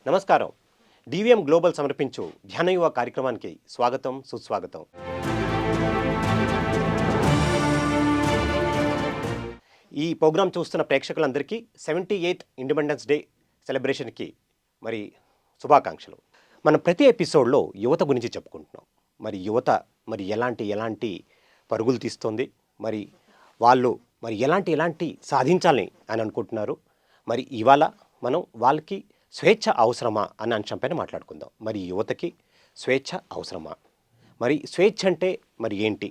నమస్కారం. DVM global సమర్పించు ధ్యానయువ కార్యక్రమానికి స్వాగతం, సుస్వాగతం. ఈ ప్రోగ్రాం చూస్తున్న ప్రేక్షకులందరికీ 78th ఇండిపెండెన్స్ డే సెలబ్రేషన్కి మరి శుభాకాంక్షలు. మనం ప్రతి ఎపిసోడ్లో యువత గురించి చెప్పుకుంటున్నాం. మరి యువత ఎలాంటి పరుగులు తీస్తుంది, మరి వాళ్ళు ఎలాంటి సాధించాలని అని అనుకుంటున్నారు. మరి ఇవాళ మనం వాళ్ళకి స్వేచ్ఛ అవసరమా అనే అంశంపైన మాట్లాడుకుందాం. మరి యువతకి స్వేచ్ఛ అవసరమా, మరి స్వేచ్ఛ అంటే మరి ఏంటి,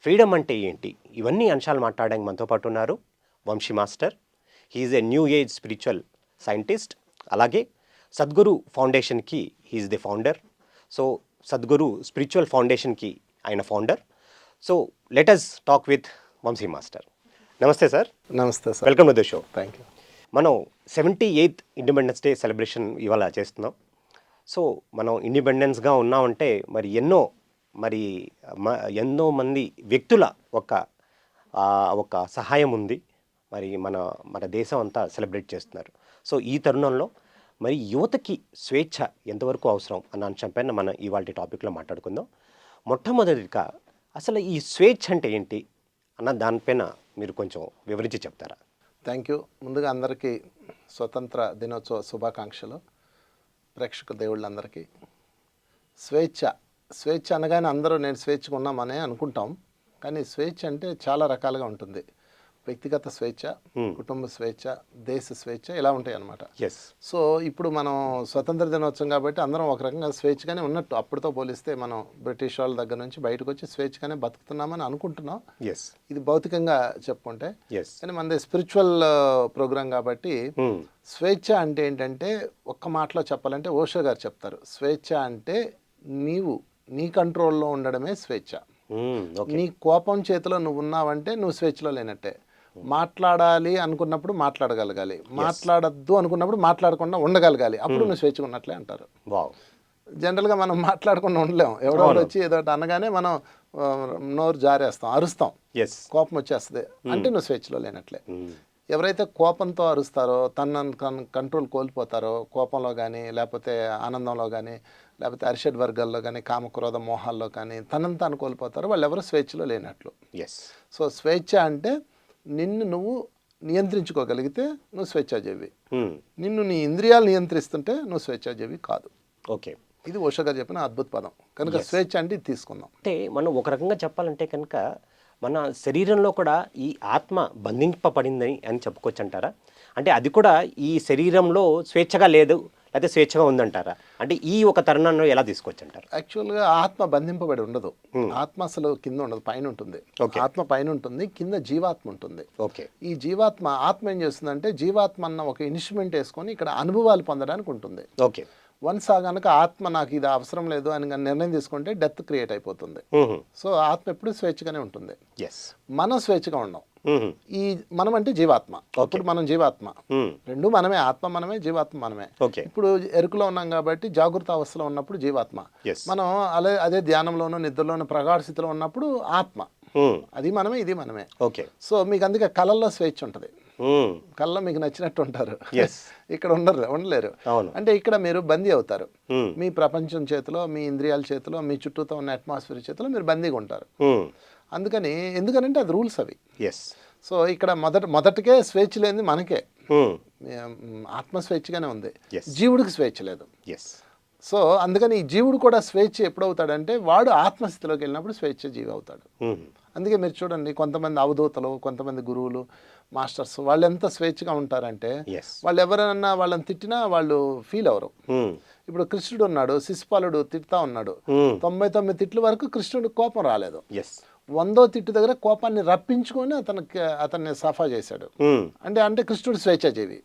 ఫ్రీడమ్ అంటే ఏంటి, ఇవన్నీ అంశాలు మాట్లాడడానికి మనతో పాటు ఉన్నారు Vamshi master. He is a new age spiritual scientist. అలాగే సద్గురు ఫౌండేషన్కి he is the founder. So Sadguru spiritual ఫౌండేషన్కి ఆయన ఫౌండర్. So let us talk with Vamshi master. నమస్తే సార్. నమస్తే sir. Welcome to the show. Thank you. మనం 78th ఇండిపెండెన్స్ డే సెలబ్రేషన్ ఇవాళ చేస్తున్నాం. సో మనం ఇండిపెండెన్స్గా ఉన్నామంటే మరి ఎన్నో మంది వ్యక్తుల ఒక సహాయం ఉంది. మరి మన దేశం అంతా సెలబ్రేట్ చేస్తున్నారు. సో ఈ తరుణంలో మరి యువతకి స్వేచ్ఛ ఎంతవరకు అవసరం అన్న అంశంపైన మనం ఇవాళ టాపిక్లో మాట్లాడుకుందాం. మొట్టమొదటిగా అసలు ఈ స్వేచ్ఛ అంటే ఏంటి అన్న దానిపైన మీరు కొంచెం వివరించి చెప్తారా? Thank you. ముందుగా అందరికీ స్వతంత్ర దినోత్సవ శుభాకాంక్షలు. ప్రేక్షక దేవుళ్ళందరికీ స్వేచ్ఛ అనగానే అందరూ నేను స్వేచ్ఛగా ఉన్నామనే అనుకుంటాం. కానీ స్వేచ్ఛ అంటే చాలా రకాలుగా ఉంటుంది. వ్యక్తిగత స్వేచ్ఛ, కుటుంబ స్వేచ్ఛ, దేశ స్వేచ్ఛ, ఇలా ఉంటాయి అన్నమాట. సో ఇప్పుడు మనం స్వతంత్ర దినోత్సవం కాబట్టి అందరం ఒక రకంగా స్వేచ్ఛగానే ఉన్నట్టు. అప్పటితో పోలిస్తే మనం బ్రిటిష్ వాళ్ళ దగ్గర నుంచి బయటకు వచ్చి స్వేచ్ఛగానే బతుకుతున్నామని అనుకుంటున్నాం. ఇది భౌతికంగా చెప్పుకుంటే. కానీ మనది స్పిరిచువల్ ప్రోగ్రాం కాబట్టి స్వేచ్ఛ అంటే ఏంటంటే ఒక్క మాటలో చెప్పాలంటే ఓషో గారు చెప్తారు, స్వేచ్ఛ అంటే నీ కంట్రోల్లో ఉండడమే స్వేచ్ఛ. నీ కోపం చేతిలో నువ్వు ఉన్నావంటే నువ్వు స్వేచ్ఛలో లేనట్టే. మాట్లాడాలి అనుకున్నప్పుడు మాట్లాడగలగాలి, మాట్లాడద్దు అనుకున్నప్పుడు మాట్లాడకుండా ఉండగలగాలి, అప్పుడు నువ్వు స్వేచ్ఛగా ఉన్నట్లే అంటారు. జనరల్గా మనం మాట్లాడకుండా ఉండలేం. ఎవడో వచ్చి ఏదో అనగానే మనం నోరు జారేస్తాం, అరుస్తాం, కోపం వచ్చేస్తుంది అంటే నువ్వు స్వేచ్ఛలో లేనట్లే. ఎవరైతే కోపంతో అరుస్తారో, కంట్రోల్ కోల్పోతారో, కోపంలో కానీ లేకపోతే ఆనందంలో కానీ లేకపోతే అరిషడ్ వర్గాల్లో కానీ కామక్రోధ మోహాల్లో కానీ తాను కోల్పోతారో వాళ్ళు ఎవరు స్వేచ్ఛలో లేనట్లు. సో స్వేచ్ఛ అంటే నిన్ను నువ్వు నియంత్రించుకోగలిగితే నువ్వు స్వేచ్ఛాజీవి. నిన్ను నీ ఇంద్రియాలు నియంత్రిస్తుంటే నువ్వు స్వేచ్ఛాజీవి కాదు. ఓకే, ఇది ఓషో గారు చెప్పిన అద్భుత పదం. కనుక స్వేచ్ఛ అంటే ఇది తీసుకుందాం. అంటే మనం ఒక రకంగా చెప్పాలంటే కనుక మన శరీరంలో కూడా ఈ ఆత్మ బంధింపబడిందని అని చెప్పుకోవచ్చు అంటారా? అంటే అది కూడా ఈ శరీరంలో స్వేచ్ఛగా లేదు లేకపోతే స్వేచ్ఛగా ఉందంటారా? అంటే ఈ ఒక తరుణంలో ఎలా తీసుకోవచ్చు అంటారు? యాక్చువల్గా ఆత్మ బంధింపబడి ఉండదు. ఆత్మ అసలు కింద ఉండదు, పైన ఉంటుంది. ఆత్మ పైన ఉంటుంది, కింద జీవాత్మ ఉంటుంది. ఈ ఆత్మ ఏం చేస్తుందంటే జీవాత్మ అన్న ఒక ఇన్స్ట్రుమెంట్ వేసుకొని ఇక్కడ అనుభవాలు పొందడానికి ఉంటుంది. వన్స్ కనుక ఆత్మ నాకు ఇది అవసరం లేదు అని నిర్ణయం తీసుకుంటే డెత్ క్రియేట్ అయిపోతుంది. సో ఆత్మ ఎప్పుడు స్వేచ్ఛగానే ఉంటుంది. మనం స్వేచ్ఛగా ఉన్నాం. ఈ మనం అంటే జీవాత్మ. ఇప్పుడు మనం జీవాత్మ, రెండు మనమే, ఆత్మ మనమే, జీవాత్మ మనమే. ఇప్పుడు ఎరుకలో ఉన్నాం కాబట్టి జాగృత అవస్థలో ఉన్నప్పుడు జీవాత్మ, మనం అదే ధ్యానంలోనూ నిద్రలోనూ ప్రగాఢ స్థితిలో ఉన్నప్పుడు ఆత్మ. అది మనమే, ఇది మనమే. సో మీకు అందుకే కళల్లో స్వేచ్ఛ ఉంటుంది. కళ్ళలో మీకు నచ్చినట్టు ఉంటారు, ఇక్కడ ఉండలేరు. అంటే ఇక్కడ మీరు బందీ అవుతారు. మీ ప్రపంచం చేతిలో, మీ ఇంద్రియాల చేతిలో, మీ చుట్టూతో ఉన్న అట్మాస్ఫియర్ చేతిలో మీరు బందీగా ఉంటారు. ఎందుకనంటే అది రూల్స్ అవి. సో ఇక్కడ మొదటికే స్వేచ్ఛ లేనిది మనకే. ఆత్మ స్వేచ్ఛగానే ఉంది, జీవుడికి స్వేచ్ఛ లేదు. సో అందుకని ఈ జీవుడు కూడా స్వేచ్ఛ ఎప్పుడవుతాడంటే వాడు ఆత్మస్థితిలోకి వెళ్ళినప్పుడు స్వేచ్ఛ జీవి అవుతాడు. అందుకే మీరు చూడండి, కొంతమంది అవధూతలు, కొంతమంది గురువులు, మాస్టర్స్, వాళ్ళు ఎంత స్వేచ్ఛగా ఉంటారంటే వాళ్ళు ఎవరైనా వాళ్ళని తిట్టినా వాళ్ళు ఫీల్ అవరు. ఇప్పుడు కృష్ణుడు ఉన్నాడు, శిశుపాలుడు తిట్టుతా ఉన్నాడు, 99 తిట్ల వరకు కృష్ణుడికి కోపం రాలేదు. 100వ తిట్టు దగ్గర కోపాన్ని రప్పించుకొని అతన్ని సఫా చేశాడు. అంటే కృష్ణుడు స్వేచ్ఛాజీవి,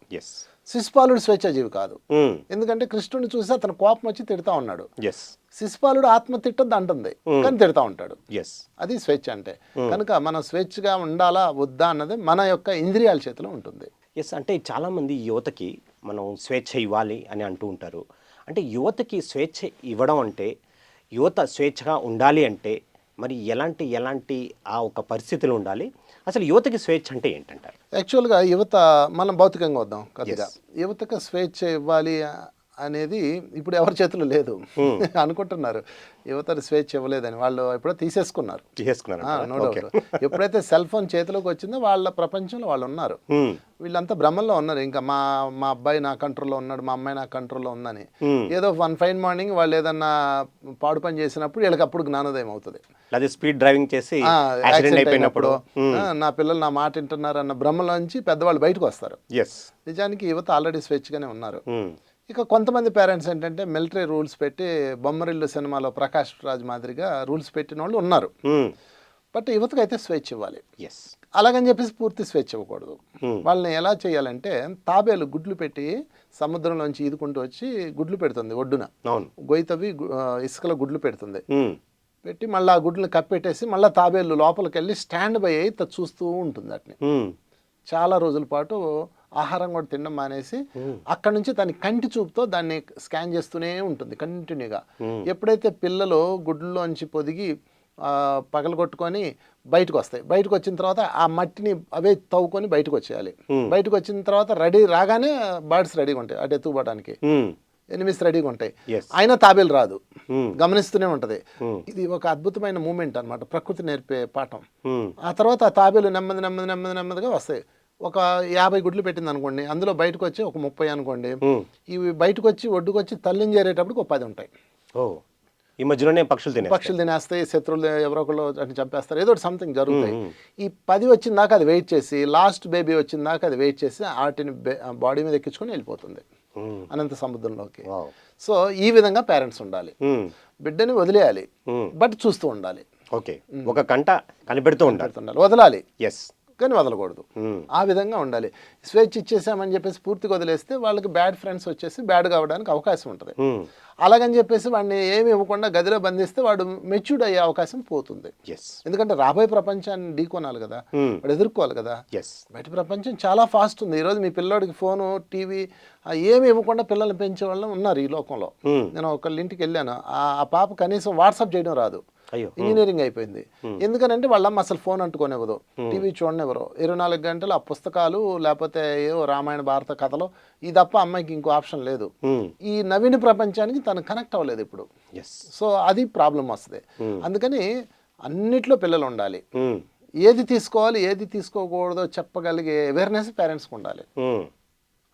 శిశుపాలుడు స్వేచ్ఛాజీవి కాదు. ఎందుకంటే కృష్ణుడిని చూసి అతను కోపం వచ్చి తిడతా ఉన్నాడు. శిశుపాలుడు ఆత్మ తిట్టద్దు అంటుంది, కానీ తిడతా ఉంటాడు. అది స్వేచ్ఛ అంటే. కనుక మనం స్వేచ్ఛగా ఉండాలా వద్దా అన్నది మన యొక్క ఇంద్రియాల చేతిలో ఉంటుంది. అంటే చాలామంది యువతకి మనం స్వేచ్ఛ ఇవ్వాలి అని అంటూ ఉంటారు. అంటే యువతకి స్వేచ్ఛ ఇవ్వడం అంటే, యువత స్వేచ్ఛగా ఉండాలి అంటే మరి ఎలాంటి ఆ ఒక పరిస్థితులు ఉండాలి? అసలు యువతకి స్వేచ్ఛ అంటే ఏంటంటారు? యాక్చువల్గా యువత, మనం భౌతికంగా వద్దాం కొద్దిగా. యువతకు స్వేచ్ఛ ఇవ్వాలి అనేది ఇప్పుడు ఎవరి చేతిలో లేదు. అనుకుంటున్నారు యువత స్వేచ్ఛ ఇవ్వలేదని, వాళ్ళు ఎప్పుడో తీసేసుకున్నారు. No doubt. ఎప్పుడైతే సెల్ ఫోన్ చేతిలోకి వచ్చిందో వాళ్ళ ప్రపంచంలో వాళ్ళు ఉన్నారు. వీళ్ళంతా భ్రమంలో ఉన్నారు. ఇంకా మా అబ్బాయి నా కంట్రోల్లో ఉన్నాడు, మా అమ్మాయి నా కంట్రోల్లో ఉందని. ఏదో వన్ ఫైన్ మార్నింగ్ వాళ్ళు ఏదన్నా పాడు పని చేసినప్పుడు వీళ్ళకి అప్పుడు జ్ఞానోదయం అవుతుంది. అది స్పీడ్ డ్రైవింగ్ చేసి యాక్సిడెంట్ అయినప్పుడు నా పిల్లలు నా మాట వింటున్నారు అన్న భ్రమలోంచి పెద్దవాళ్ళు బయటకు వస్తారు. నిజానికి యువత ఆల్రెడీ స్వేచ్ఛగానే ఉన్నారు. ఇక కొంతమంది పేరెంట్స్ ఏంటంటే మిలిటరీ రూల్స్ పెట్టి బొమ్మరిల్లు సినిమాలో ప్రకాష్ రాజ్ మాదిరిగా రూల్స్ పెట్టిన వాళ్ళు ఉన్నారు. బట్ యువతకు అయితే స్వేచ్ఛ ఇవ్వాలి. అలాగని చెప్పేసి పూర్తి స్వేచ్ఛ ఇవ్వకూడదు. వాళ్ళని ఎలా చేయాలంటే తాబేలు గుడ్లు పెట్టి సముద్రంలోంచి ఈదుకుంటూ వచ్చి గుడ్లు పెడుతుంది ఒడ్డున, గొయ్యి ఇసుకలో గుడ్లు పెడుతుంది. పెట్టి మళ్ళీ ఆ గుడ్లను కప్పెట్టేసి మళ్ళీ తాబేలు లోపలికి వెళ్ళి స్టాండ్ బై అయి చూస్తూ ఉంటుంది. వాటిని చాలా రోజుల పాటు ఆహారం కూడా తినడం మానేసి అక్కడ నుంచి దాని కంటి చూపుతో దాన్ని స్కాన్ చేస్తూనే ఉంటుంది కంటిన్యూగా. ఎప్పుడైతే పిల్లలు గుడ్లలోంచి పొదిగి పగలగొట్టుకొని బయటకు వస్తాయి, బయటకు వచ్చిన తర్వాత ఆ మట్టిని అవే తవ్వుకొని బయటకు వచ్చేయాలి. బయటకు వచ్చిన తర్వాత రెడీ రాగానే బర్డ్స్ రెడీగా ఉంటాయి అటు ఎత్తుకోవడానికి, ఎనిమిస్ రెడీగా ఉంటాయి. అయినా తాబేలు రాదు, గమనిస్తూనే ఉంటది. ఇది ఒక అద్భుతమైన మూమెంట్ అన్నమాట, ప్రకృతి నేర్పే పాఠం. ఆ తర్వాత ఆ తాబేలు నెమ్మదిగా వస్తాయి. ఒక 50 గుడ్లు పెట్టింది అనుకోండి, అందులో బయటకు వచ్చి ఒక 30 అనుకోండి. ఇవి బయటకు వచ్చి ఒడ్డుకొచ్చి తల్లిని చేరేటప్పుడు ఒక 10 ఉంటాయి. ఈ మధ్యలోనే పక్షులు తినేస్తాయి, శత్రువులు ఎవరో ఒకళ్ళు అని చంపేస్తారు, ఏదో సంథింగ్ జరుగుతాయి. ఈ 10 వచ్చిన దాకా అది వెయిట్ చేసి, లాస్ట్ బేబీ వచ్చిన దాకా అది వెయిట్ చేసి వాటిని బాడీ మీద ఎక్కించుకొని వెళ్ళిపోతుంది అనంత సముద్రంలోకి. సో ఈ విధంగా పేరెంట్స్ ఉండాలి. బిడ్డని వదిలేయాలి, బట్ చూస్తూ ఉండాలి. ఒక కంట కనిపెడుతూ ఉండాలి, వదలాలి కానీ వదలకూడదు. ఆ విధంగా ఉండాలి. స్వేచ్ఛ ఇచ్చేసామని చెప్పేసి పూర్తిగా వదిలేస్తే వాళ్ళకి బ్యాడ్ ఫ్రెండ్స్ వచ్చేసి బ్యాడ్ కావడానికి అవకాశం ఉంటుంది. అలాగని చెప్పేసి వాడిని ఏమి ఇవ్వకుండా గదిలో బంధిస్తే వాడు మెచ్యూర్డ్ అయ్యే అవకాశం పోతుంది. ఎందుకంటే రాబోయే ప్రపంచాన్ని ఢీకొనాలి కదా, వాడు ఎదుర్కోవాలి కదా. బయట ప్రపంచం చాలా ఫాస్ట్ ఉంది. ఈరోజు మీ పిల్లోడికి ఫోను, టీవీ ఏమి ఇవ్వకుండా పిల్లల్ని పెంచే వాళ్ళు ఉన్నారు ఈ లోకంలో. నేను ఒకళ్ళ ఇంటికి వెళ్ళాను, ఆ పాప కనీసం వాట్సాప్ చేయడం రాదు, ఇంజనీరింగ్ అయిపోయింది. ఎందుకనంటే వాళ్ళమ్మ అసలు ఫోన్ అంటుకోనివ్వదు, టీవీ చూడనివ్వరు. 24 గంటలు ఆ పుస్తకాలు లేకపోతే ఏవో రామాయణ భారత కథలు, ఈ తప్ప అమ్మాయికి ఇంకో ఆప్షన్ లేదు. ఈ నవీన ప్రపంచానికి తను కనెక్ట్ అవ్వలేదు ఇప్పుడు. సో అది ప్రాబ్లం వస్తుంది. అందుకని అన్నిట్లో పిల్లలు ఉండాలి. ఏది తీసుకోవాలి ఏది తీసుకోకూడదో చెప్పగలిగే అవేర్నెస్ పేరెంట్స్కి ఉండాలి.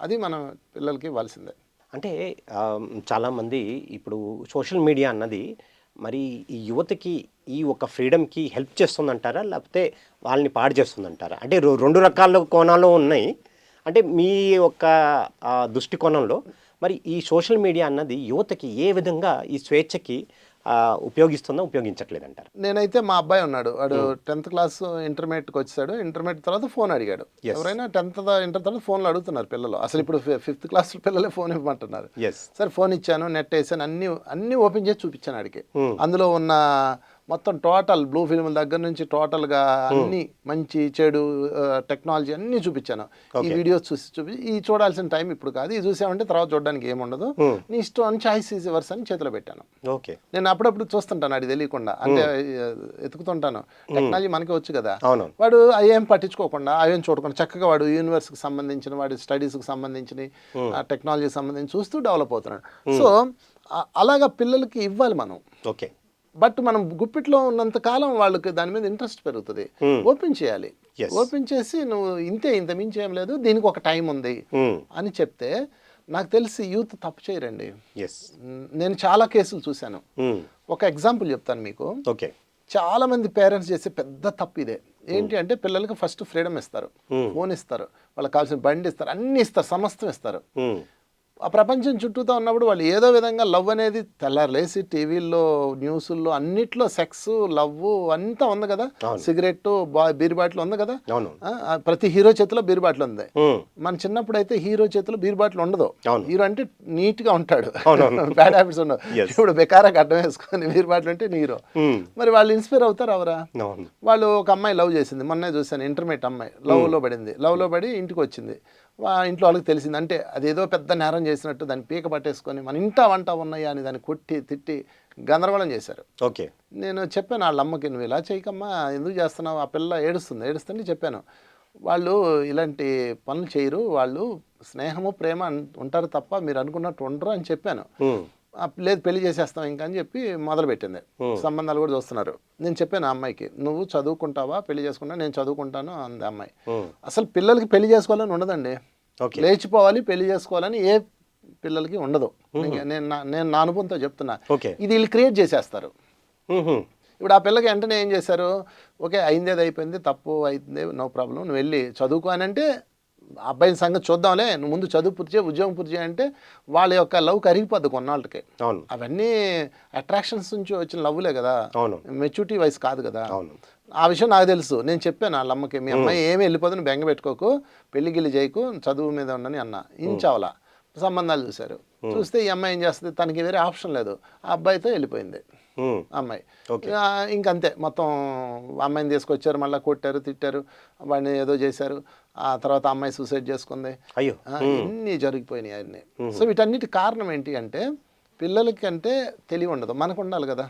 అది మనం పిల్లలకి ఇవ్వాల్సిందే. అంటే చాలామంది ఇప్పుడు సోషల్ మీడియా అన్నది మరి ఈ యువతకి ఈ ఒక ఫ్రీడమ్కి హెల్ప్ చేస్తుందంటారా, లేకపోతే వాళ్ళని పాడు చేస్తుందంటారా? అంటే 2 రకాల కోణాలు ఉన్నాయి. అంటే మీ యొక్క దృష్టికోణంలో మరి ఈ సోషల్ మీడియా అన్నది యువతకి ఏ విధంగా ఈ స్వేచ్ఛకి ఉపయోగిస్తుందో ఉపయోగించట్లేదంటారు? నేనైతే మా అబ్బాయి ఉన్నాడు, వాడు 10th క్లాస్ ఇంటర్మీడియట్కి వచ్చాడు. ఇంటర్మీడియట్ తర్వాత ఫోన్ అడిగాడు. ఎవరైనా 10th ఇంటర్ తర్వాత ఫోన్లు అడుగుతున్నారు పిల్లలు. అసలు ఇప్పుడు 5th క్లాస్ పిల్లలే ఫోన్ ఇవ్వమంటున్నారు. సరే ఫోన్ ఇచ్చాను, నెట్ వేసాను, అన్ని ఓపెన్ చేసి చూపించాను ఆడికి. అందులో ఉన్న మొత్తం టోటల్ బ్లూ ఫిల్మ్ దగ్గర నుంచి టోటల్గా అన్ని మంచి చెడు టెక్నాలజీ అన్నీ చూపించాను. ఈ వీడియోస్ చూపించి ఈ చూడాల్సిన టైం ఇప్పుడు కాదు, ఇది చూసామంటే తర్వాత చూడడానికి ఏముండదు, నీ ఇష్టం అని చాయిస్ ఈజ్ యువర్స్ అని చేతిలో పెట్టాను. నేను అప్పుడప్పుడు చూస్తుంటాను, అది తెలియకుండా, అంటే ఎతుకుతుంటాను. టెక్నాలజీ మనకి వచ్చు కదా, వాడు అవేం పట్టించుకోకుండా అవేం చూడకుండా చక్కగా వాడు యూనివర్స్కి సంబంధించిన వాడి స్టడీస్కి సంబంధించిన టెక్నాలజీకి సంబంధించి చూస్తూ డెవలప్ అవుతున్నాడు. సో అలాగా పిల్లలకి ఇవ్వాలి మనం. బట్ మనం గుప్పిట్లో ఉన్నంత కాలం వాళ్ళకి దాని మీద ఇంట్రెస్ట్ పెరుగుతుంది. ఓపెన్ చేయాలి, ఓపెన్ చేసి నువ్వు ఇంత మించి ఏం లేదు, దీనికి ఒక టైం ఉంది అని చెప్తే నాకు తెలిసి యూత్ తప్పు చేయరండి. నేను చాలా కేసులు చూశాను. ఒక ఎగ్జాంపుల్ చెప్తాను మీకు. చాలా మంది పేరెంట్స్ చేసే పెద్ద తప్పు ఇదే. ఏంటి అంటే పిల్లలకి ఫస్ట్ ఫ్రీడమ్ ఇస్తారు, ఫోన్ ఇస్తారు, వాళ్ళకి కావాల్సిన బండి ఇస్తారు, అన్ని ఇస్తారు, సమస్తం ఇస్తారు. ఆ ప్రపంచం చుట్టూతో ఉన్నప్పుడు వాళ్ళు ఏదో విధంగా లవ్ అనేది తెల్లారలేసి టీవీల్లో న్యూస్ల్లో అన్నిట్లో సెక్స్ లవ్ అంతా ఉంది కదా, సిగరెట్ బీర్ బాటిల్ ఉంది కదా, ప్రతి హీరో చేతిలో బీర్ బాటిల్ ఉంది. మన చిన్నప్పుడు అయితే హీరో చేతిలో బీర్ బాటిల్ ఉండదు. హీరో అంటే నీట్ గా ఉంటాడు, బ్యాడ్ హ్యాబిట్స్ ఉండవు. ఇప్పుడు బెకారాగా అడ్డం వేసుకొని బీర్ బాటిల్ అంటే హీరో. మరి వాళ్ళు ఇన్స్పైర్ అవుతారు అవరా? వాళ్ళు ఒక అమ్మాయి లవ్ చేసింది, మొన్నే చూశాను, ఇంటర్మీడియట్ అమ్మాయి లవ్ లో పడి ఇంటికి వచ్చింది. ఇంట్లో వాళ్ళకి తెలిసింది, అంటే అదేదో పెద్ద నేరం చేసినట్టు దాన్ని పీక పట్టేసుకొని మన ఇంటా వంట ఉన్నాయా అని దాన్ని కొట్టి తిట్టి గందరగోళం చేశారు. నేను చెప్పాను వాళ్ళ అమ్మకి, నువ్వు ఇలా చేయకమ్మా, ఎందుకు చేస్తున్నావు, ఆ పిల్ల ఏడుస్తుంటే చెప్పాను, వాళ్ళు ఇలాంటి పనులు చేయరు, వాళ్ళు స్నేహము ప్రేమ ఉంటారు తప్ప మీరు అనుకున్నట్టు ఉండరు అని చెప్పాను. లేదు పెళ్లి చేసేస్తాం ఇంకా అని చెప్పి మొదలుపెట్టింది. సంబంధాలు కూడా చూస్తున్నారు. నేను చెప్పాను ఆ అమ్మాయికి, నువ్వు చదువుకుంటావా పెళ్లి చేసుకుంటా, నేను చదువుకుంటాను అంది అమ్మాయి. అసలు పిల్లలకి పెళ్లి చేసుకోవాలని ఉండదండి, లేచిపోవాలి పెళ్లి చేసుకోవాలని ఏ పిల్లలకి ఉండదు. నేను నా అనుభవంతో చెప్తున్నా. ఇది వీళ్ళు క్రియేట్ చేసేస్తారు. ఇప్పుడు ఆ పిల్లకి వెంటనే ఏం చేశారు, ఓకే అయిందేది అయిపోయింది, తప్పు అయింది, నో ప్రాబ్లం, నువ్వు వెళ్ళి చదువుకో అని అంటే అబ్బాయిని సంగతి చూద్దాంలే, నువ్వు ముందు చదువు పూర్తి చేయి, ఉద్యోగం పూర్తి చేయి అంటే వాళ్ళ యొక్క లవ్ కరిగిపోద్ది కొన్నాళ్ళకి. అవన్నీ అట్రాక్షన్స్ నుంచి వచ్చిన లవ్లే కదా, మెచ్యూరిటీ వయసు కాదు కదా. ఆ విషయం నాకు తెలుసు. నేను చెప్పాను వాళ్ళ అమ్మకి, మీ అమ్మాయి ఏమి వెళ్ళిపోదు, నువ్వు బెంగ పెట్టుకోకు, పెళ్లి గిల్లి చేయకు, చదువు మీద ఉండని అన్న. ఇంచావలా సంబంధాలు చూశారు. చూస్తే ఈ అమ్మాయి ఏం చేస్తుంది, తనకి వేరే ఆప్షన్ లేదు, ఆ అబ్బాయితో వెళ్ళిపోయింది అమ్మాయి. ఇంకంతే మొత్తం. అమ్మాయిని తీసుకొచ్చారు, మళ్ళీ కొట్టారు, తిట్టారు, వాడిని ఏదో చేశారు. ఆ తర్వాత అమ్మాయి సూసైడ్ చేసుకుంది. అయ్యో, ఇన్ని జరిగిపోయినాయి అన్ని. సో వీటన్నిటి కారణం ఏంటి అంటే పిల్లలకి అంటే తెలివి ఉండదు, మనకు ఉండాలి కదా.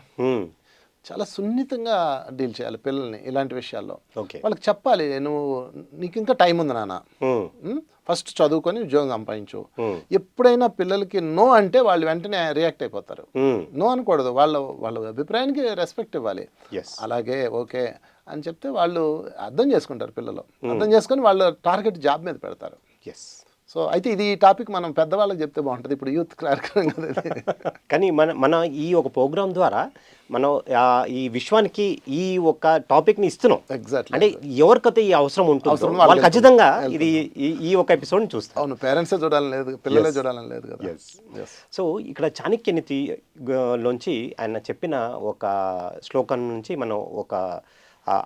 చాలా సున్నితంగా డీల్ చేయాలి పిల్లల్ని ఇలాంటి విషయాల్లో. వాళ్ళకి చెప్పాలి, నీకు ఇంకా టైం ఉంది నాన్న, ఫస్ట్ చదువుకొని ఉద్యోగం సంపాదించు. ఎప్పుడైనా పిల్లలకి నో అంటే వాళ్ళు వెంటనే రియాక్ట్ అయిపోతారు. నో అనకూడదు, వాళ్ళ అభిప్రాయానికి రెస్పెక్ట్ ఇవ్వాలి. అలాగే ఓకే అని చెప్తే వాళ్ళు అర్థం చేసుకుంటారు. పిల్లలు అర్థం చేసుకొని వాళ్ళ టార్గెట్ జాబ్ మీద పెడతారు. సో అయితే ఇది టాపిక్ మనం పెద్దవాళ్ళకి చెప్తే బాగుంటుంది, ఇప్పుడు యూత్ కార్యక్రమం కదా. కానీ మన ఈ ఒక ప్రోగ్రామ్ ద్వారా మనం ఈ విశ్వానికి ఈ ఒక టాపిక్ని ఇస్తున్నాం. ఎగ్జాక్ట్లీ. అంటే ఎవరికైతే ఈ అవసరం ఉంటుందో వాళ్ళు ఖచ్చితంగా ఇది ఈ ఒక ఎపిసోడ్ని చూస్తారు. అవును, పేరెంట్సే చూడాలని లేదు, పిల్లలే చూడాలని లేదు కదా. సో ఇక్కడ చాణక్యనీతి లోంచి ఆయన చెప్పిన ఒక శ్లోకం నుంచి మనం ఒక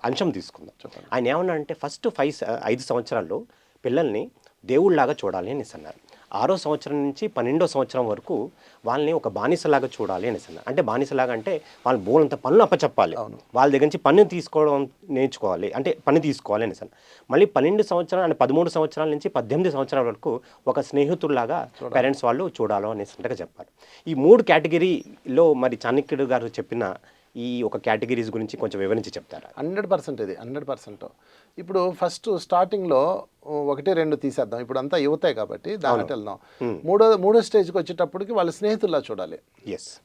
అంశం తీసుకుందాం. ఆయన ఏమన్నా అంటే ఫస్ట్ 5 సంవత్సరాల్లో పిల్లల్ని దేవుళ్ళలాగా చూడాలి అనేసి అన్నారు. 6వ సంవత్సరం నుంచి 12వ సంవత్సరం వరకు వాళ్ళని ఒక బానిసలాగా చూడాలి అనేసి అన్నారు. అంటే బానిసలాగా అంటే వాళ్ళు బోలంత పనులు అప్పచెప్పాలి, వాళ్ళ దగ్గర నుంచి పన్ను తీసుకోవడం నేర్చుకోవాలి, అంటే పని తీసుకోవాలి అనేసి అన్నారు. మళ్ళీ 12 సంవత్సరాలు అంటే 13 సంవత్సరాల నుంచి 18 సంవత్సరాల వరకు ఒక స్నేహితుల్లాగా పేరెంట్స్ వాళ్ళు చూడాలో అనేసి చెప్పారు. ఈ 3 కేటగిరీలో మరి చాణక్యుడు గారు చెప్పిన ఈ ఒక కేటగిరీస్ గురించి కొంచెం వివరించి చెప్తారా? 100% ఇది 100%. ఇప్పుడు ఫస్ట్ స్టార్టింగ్లో 1-2 తీసేద్దాం, ఇప్పుడు అంతా యువతే కాబట్టి దానికి వెళ్దాం. మూడో స్టేజ్కి వచ్చేటప్పటికి వాళ్ళ స్నేహితుల్లా చూడాలి.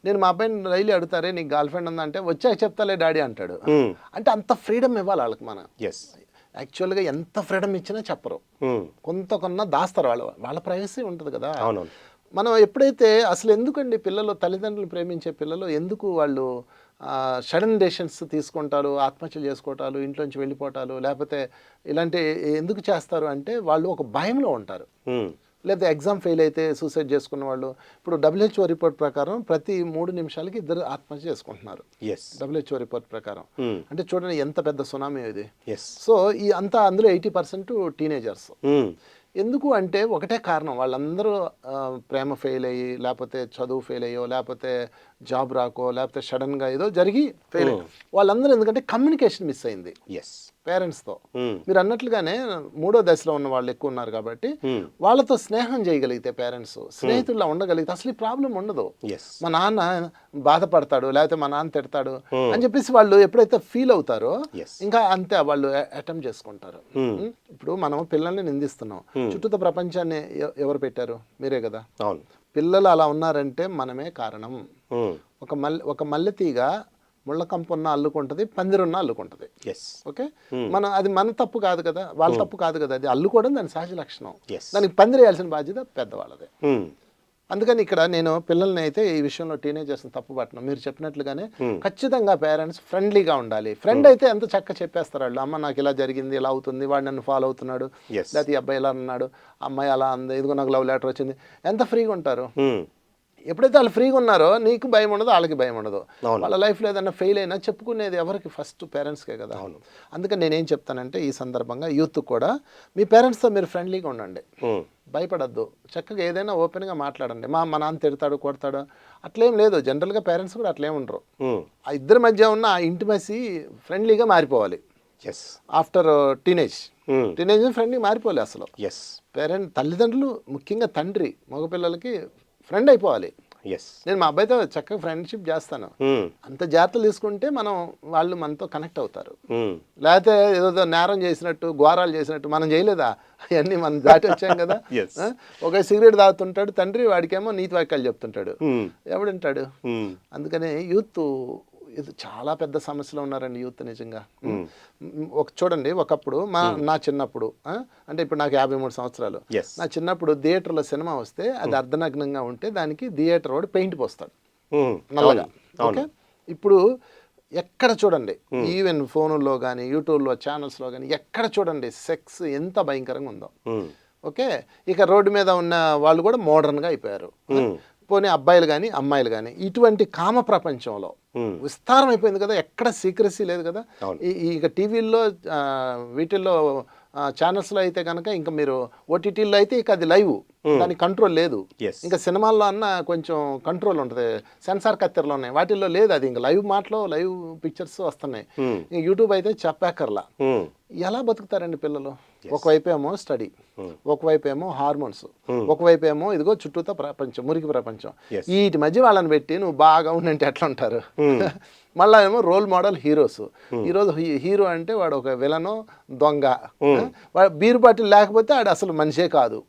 నేను మా అబ్బాయిని రైలు అడుగుతారే నీకు గర్ల్ ఫ్రెండ్ ఉందంటే వచ్చాక చెప్తాలే డాడీ అంటాడు. అంటే అంత ఫ్రీడమ్ ఇవ్వాలి వాళ్ళకి. మనం యాక్చువల్గా ఎంత ఫ్రీడమ్ ఇచ్చినా చెప్పరు, కొన్న దాస్తారు. వాళ్ళ ప్రైవసీ ఉంటుంది కదా. మనం ఎప్పుడైతే అసలు ఎందుకండి పిల్లలు, తల్లిదండ్రులు ప్రేమించే పిల్లలు ఎందుకు వాళ్ళు సడన్ డెసిషన్స్ తీసుకుంటారు, ఆత్మహత్యలు చేసుకోవటాలు, ఇంట్లోంచి వెళ్ళిపోవటాలు, లేకపోతే ఇలాంటి ఎందుకు చేస్తారు అంటే వాళ్ళు ఒక భయంలో ఉంటారు. లేకపోతే ఎగ్జామ్ ఫెయిల్ అయితే సూసైడ్ చేసుకున్న వాళ్ళు. ఇప్పుడు WHO రిపోర్ట్ ప్రకారం ప్రతి 3 నిమిషాలకి 2 ఆత్మహత్య చేసుకుంటున్నారు. WHO రిపోర్ట్ ప్రకారం. అంటే చూడండి ఎంత పెద్ద సునామీ ఇది. సో ఈ అంతా అందులో 80% టీనేజర్స్. ఎందుకు అంటే ఒకటే కారణం, వాళ్ళందరూ ప్రేమ ఫెయిల్ అయ్యి, లేకపోతే చదువు ఫెయిల్ అయ్యో, లేకపోతే జాబ్ రాకో, లేకపోతే సడన్గా ఏదో జరిగి ఫెయిల్ అయ్యి వాళ్ళందరూ ఎందుకంటే కమ్యూనికేషన్ మిస్ అయింది పేరెంట్స్తో. మీరు అన్నట్లుగానే 3వ దశలో ఉన్న వాళ్ళు ఎక్కువ ఉన్నారు కాబట్టి వాళ్ళతో స్నేహం చేయగలిగితే పేరెంట్స్, స్నేహితుల్లో ఉండగలిగితే అసలు ఈ ప్రాబ్లం ఉండదు. మా నాన్న బాధపడతాడు, లేకపోతే మా నాన్న తిడతాడు అని చెప్పేసి వాళ్ళు ఎప్పుడైతే ఫీల్ అవుతారో ఇంకా అంతే వాళ్ళు అటెంప్ట్ చేసుకుంటారు. ఇప్పుడు మనం పిల్లల్ని నిందిస్తున్నాం, చుట్టూతో ప్రపంచాన్ని ఎవరు పెట్టారు? మీరే కదా. పిల్లలు అలా ఉన్నారంటే మనమే కారణం. ఒక మల్లెతీగ ముళ్ళ కంపున్న అల్లుకుంటుంది, పందిరున్న అల్లుకుంటుంది. ఓకే, అది మన తప్పు కాదు కదా, వాళ్ళ తప్పు కాదు కదా, అది అల్లుకోవడం దాని సహజ లక్షణం. దానికి పందిరేయాల్సిన బాధ్యత పెద్దవాళ్ళదే. అందుకని ఇక్కడ నేను పిల్లల్ని అయితే ఈ విషయంలో టీనేజర్స్ని తప్పు పట్టను. మీరు చెప్పినట్లుగానే ఖచ్చితంగా పేరెంట్స్ ఫ్రెండ్లీగా ఉండాలి. ఫ్రెండ్ అయితే ఎంత చక్కగా చెప్పేస్తారు వాళ్ళు, అమ్మ నాకు ఇలా జరిగింది, ఇలా అవుతుంది, వాడు నన్ను ఫాలో అవుతున్నాడు, లేకపోతే ఈ అబ్బాయి ఇలా అన్నాడు, అమ్మాయి అలా అంది, ఇదిగో నాకు లవ్ లెటర్ వచ్చింది, ఎంత ఫ్రీగా ఉంటారు. ఎప్పుడైతే వాళ్ళు ఫ్రీగా ఉన్నారో నీకు భయం ఉండదు, వాళ్ళకి భయం ఉండదు. వాళ్ళ లైఫ్లో ఏదైనా ఫెయిల్ అయినా చెప్పుకునేది ఎవరికి? ఫస్ట్ పేరెంట్స్కే కదా. అందుకని నేనేం చెప్తానంటే ఈ సందర్భంగా యూత్ కూడా మీ పేరెంట్స్తో మీరు ఫ్రెండ్లీగా ఉండండి, భయపడద్దు, చక్కగా ఏదైనా ఓపెన్గా మాట్లాడండి. మా నాన్న తిడతాడు, కొడతాడు అట్లేం లేదు. జనరల్గా పేరెంట్స్ కూడా అట్లేం ఉండరు. ఆ ఇద్దరి మధ్య ఉన్న ఆ ఇంటిమసీ ఫ్రెండ్లీగా మారిపోవాలి. ఆఫ్టర్ టీనేజ్ ఫ్రెండ్లీ మారిపోవాలి అసలు. తల్లిదండ్రులు ముఖ్యంగా తండ్రి మగపిల్లలకి ఫ్రెండ్ అయిపోవాలి. ఎస్. నేను మా అబ్బాయితో చక్కగా ఫ్రెండ్షిప్ చేస్తాను. అంత జాగ్రత్తలు తీసుకుంటే వాళ్ళు మనతో కనెక్ట్ అవుతారు. లేకపోతే ఏదో నేరం చేసినట్టు ఘోరాలు చేసినట్టు మనం చేయలేదా, అవన్నీ మనం దాటి వచ్చాం కదా. ఒక సిగరెట్ తాగుతుంటాడు తండ్రి, వాడికేమో నీతి వాక్యాలు చెప్తుంటాడు, ఎవడుంటాడు. అందుకని యూత్ ఇది చాలా పెద్ద సమస్యలో ఉన్నారండి యూత్ నిజంగా. చూడండి, ఒకప్పుడు నా చిన్నప్పుడు, అంటే ఇప్పుడు నాకు 53 సంవత్సరాలు, నా చిన్నప్పుడు థియేటర్లో సినిమా వస్తే అది అర్ధనగ్నంగా ఉంటే దానికి థియేటర్ వాడు పెయింట్ పోస్తాడు నల్లగా. ఓకే, ఇప్పుడు ఎక్కడ చూడండి, ఈవెన్ ఫోనుల్లో కానీ యూట్యూబ్లో ఛానల్స్లో కానీ ఎక్కడ చూడండి సెక్స్ ఎంత భయంకరంగా ఉందో. ఓకే, ఇక రోడ్డు మీద ఉన్న వాళ్ళు కూడా మోడర్న్గా అయిపోయారు. పోనీ అబ్బాయిలు కానీ అమ్మాయిలు కానీ ఇటువంటి కామ ప్రపంచంలో విస్తారం అయిపోయింది కదా, ఎక్కడ సీక్రెసీ లేదు కదా. ఇక టీవీల్లో వీటిల్లో ఛానల్స్లో అయితే కనుక, ఇంకా మీరు ఓటీటీల్లో అయితే ఇక అది లైవ్, దానికి కంట్రోల్ లేదు. ఇంకా సినిమాల్లో అన్న కొంచెం కంట్రోల్ ఉంటుంది, సెన్సార్ కత్తెరలో ఉన్నాయి, వాటిల్లో లేదు. అది ఇంకా లైవ్ మాటలో లైవ్ పిక్చర్స్ వస్తున్నాయి. ఇంకా యూట్యూబ్ అయితే చెప్పాకర్లా. ఎలా బతుకుతారండి పిల్లలు? ఒకవైపు ఏమో స్టడీ, ఒకవైపు ఏమో హార్మోన్స్, ఒకవైపు ఏమో ఇదిగో చుట్టూతో ప్రపంచం, మురికి ప్రపంచం. వీటి మధ్య వాళ్ళని పెట్టి నువ్వు బాగా ఉండంటే ఎట్లా ఉంటారు? మళ్ళా ఏమో రోల్ మోడల్ హీరోస్. ఈరోజు హీరో అంటే వాడు ఒక విలను, దొంగ. వాడు బీరు బాటిల్ లేకపోతే వాడు అసలు మనిషే కాదు,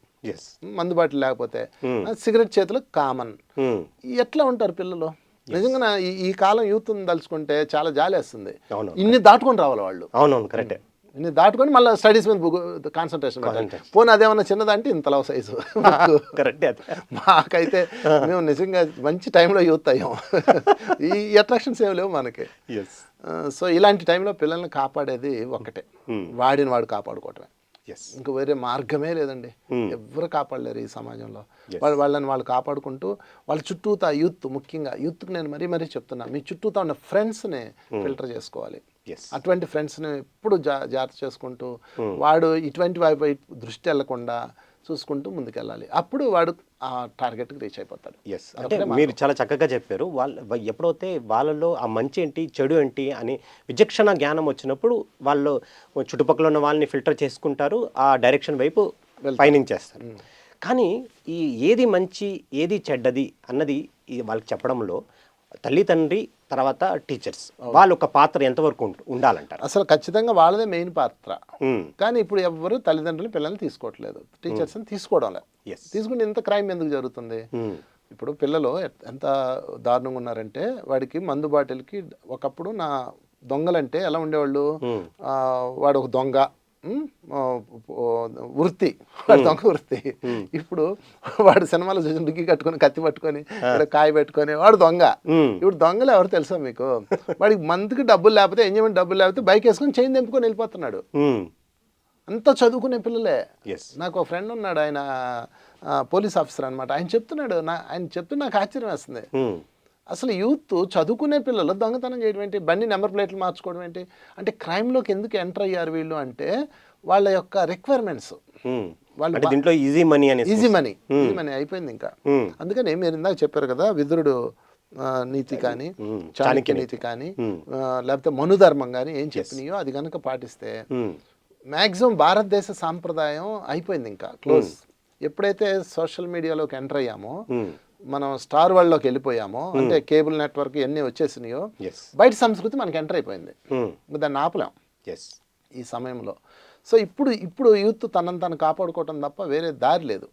మందు బాటిల్ లేకపోతే. సిగరెట్ చేతులు కామన్. ఎట్లా ఉంటారు పిల్లలు? నిజంగా ఈ కాలం యూత్ తలుచుకుంటే చాలా జాలి వేస్తుంది. ఇన్ని దాటుకొని రావాలి వాళ్ళు. అవునవును, కరెక్టే. ఇన్ని దాటుకొని మళ్ళీ స్టడీస్ మీద కాన్సన్ట్రేషన్ పెట్టాలి. పోనీ అదేమన్నా చిన్నదంటే ఇంతలా సైజు. మాకైతే మేము నిజంగా మంచి టైంలో యూత్ అయ్యాం. ఈ అట్రాక్షన్స్ ఏమి లేవు మనకి. సో ఇలాంటి టైంలో పిల్లల్ని కాపాడేది ఒక్కటే, వాడిని వాడు కాపాడుకోవటమే. ఇంకా వేరే మార్గమే లేదండి. ఎవరు కాపాడలేరు ఈ సమాజంలో. వాళ్ళని వాళ్ళు కాపాడుకుంటూ వాళ్ళ చుట్టూతా యూత్, ముఖ్యంగా యూత్కి నేను మరీ చెప్తున్నా, మీ చుట్టూతా ఉన్న ఫ్రెండ్స్ని ఫిల్టర్ చేసుకోవాలి. అటువంటి ఫ్రెండ్స్ని ఎప్పుడు జాగ్రత్త చేసుకుంటూ వాడు ఇటువంటి వైపు దృష్టి వెళ్లకుండా చూసుకుంటూ ముందుకెళ్ళాలి. అప్పుడు వాడు ఆ టార్గెట్కి రీచ్ అయిపోతాడు. అంటే మీరు చాలా చక్కగా చెప్పారు. ఎప్పుడైతే వాళ్ళలో ఆ మంచి ఏంటి, చెడు ఏంటి అని విచక్షణ జ్ఞానం వచ్చినప్పుడు వాళ్ళు చుట్టుపక్కల ఉన్న వాళ్ళని ఫిల్టర్ చేసుకుంటారు, ఆ డైరెక్షన్ వైపు పయనించేస్తారు. కానీ ఈ ఏది మంచి ఏది చెడ్డది అన్నది వాళ్ళకి చెప్పడంలో తల్లి తండ్రి తర్వాత టీచర్స్ వాళ్ళ ఒక పాత్ర ఎంతవరకు ఉండాలంటారు? అసలు ఖచ్చితంగా వాళ్ళదే మెయిన్ పాత్ర. కానీ ఇప్పుడు ఎవరు తల్లిదండ్రులు పిల్లల్ని తీసుకోవట్లేదు, టీచర్స్ని తీసుకోవడం లేదు. తీసుకుంటే ఇంత క్రైమ్ ఎందుకు జరుగుతుంది? ఇప్పుడు పిల్లలు ఎంత దారుణంగా ఉన్నారంటే, వాడికి మందు బాటిల్కి ఒకప్పుడు నా దొంగలంటే ఎలా ఉండేవాళ్ళు, వాడు ఒక దొంగ వృత్తి, వాడు దొంగ వృత్తి. ఇప్పుడు వాడు సినిమాలో చూసి డుగ్గి కట్టుకొని కత్తి పట్టుకొని కాయ పెట్టుకొని వాడు దొంగ. ఇప్పుడు దొంగలు ఎవరు తెలుసా మీకు? వాడికి మందుకి డబ్బులు లేకపోతే, ఎంజాయ్మెంట్ డబ్బులు లేకపోతే బైక్ వేసుకొని చైన్ తెంపుకొని వెళ్ళిపోతున్నాడు. అంతా చదువుకునే పిల్లలే. నాకు ఒక ఫ్రెండ్ ఉన్నాడు, ఆయన పోలీస్ ఆఫీసర్ అనమాట. ఆయన చెప్తున్నాడు, నాకు ఆశ్చర్యం వేస్తుంది. అసలు యూత్ చదువుకునే పిల్లలు దొంగతనం చేయడం ఏంటి, బండి నెంబర్ ప్లేట్లు మార్చుకోవడం ఏంటి? అంటే క్రైమ్లోకి ఎందుకు ఎంటర్ అయ్యారు వీళ్ళు అంటే, వాళ్ళ యొక్క రిక్వైర్మెంట్స్. వాళ్ళు దీంట్లో ఈజీ మనీ అయిపోయింది ఇంకా. అందుకని మీరు ఇందాక చెప్పారు కదా, విదురుడు నీతి కానీ, చాణక్య నీతి కానీ, లేకపోతే మనుధర్మం కానీ ఏం చెప్పినాయో అది కనుక పాటిస్తే మ్యాక్సిమం భారతదేశ సాంప్రదాయం అయిపోయింది ఇంకా క్లోజ్. ఎప్పుడైతే సోషల్ మీడియాలోకి ఎంటర్ అయ్యామో, మనం స్టార్ వరల్డ్లోకి వెళ్ళిపోయామో, అంటే కేబుల్ నెట్వర్క్ ఎన్ని వచ్చేసినాయో, బయట సంస్కృతి మనకి ఎంటర్ అయిపోయింది. దాన్ని ఆపలేం ఈ సమయంలో. సో ఇప్పుడు యూత్ తనను తను కాపాడుకోవటం తప్ప వేరే దారి లేదు.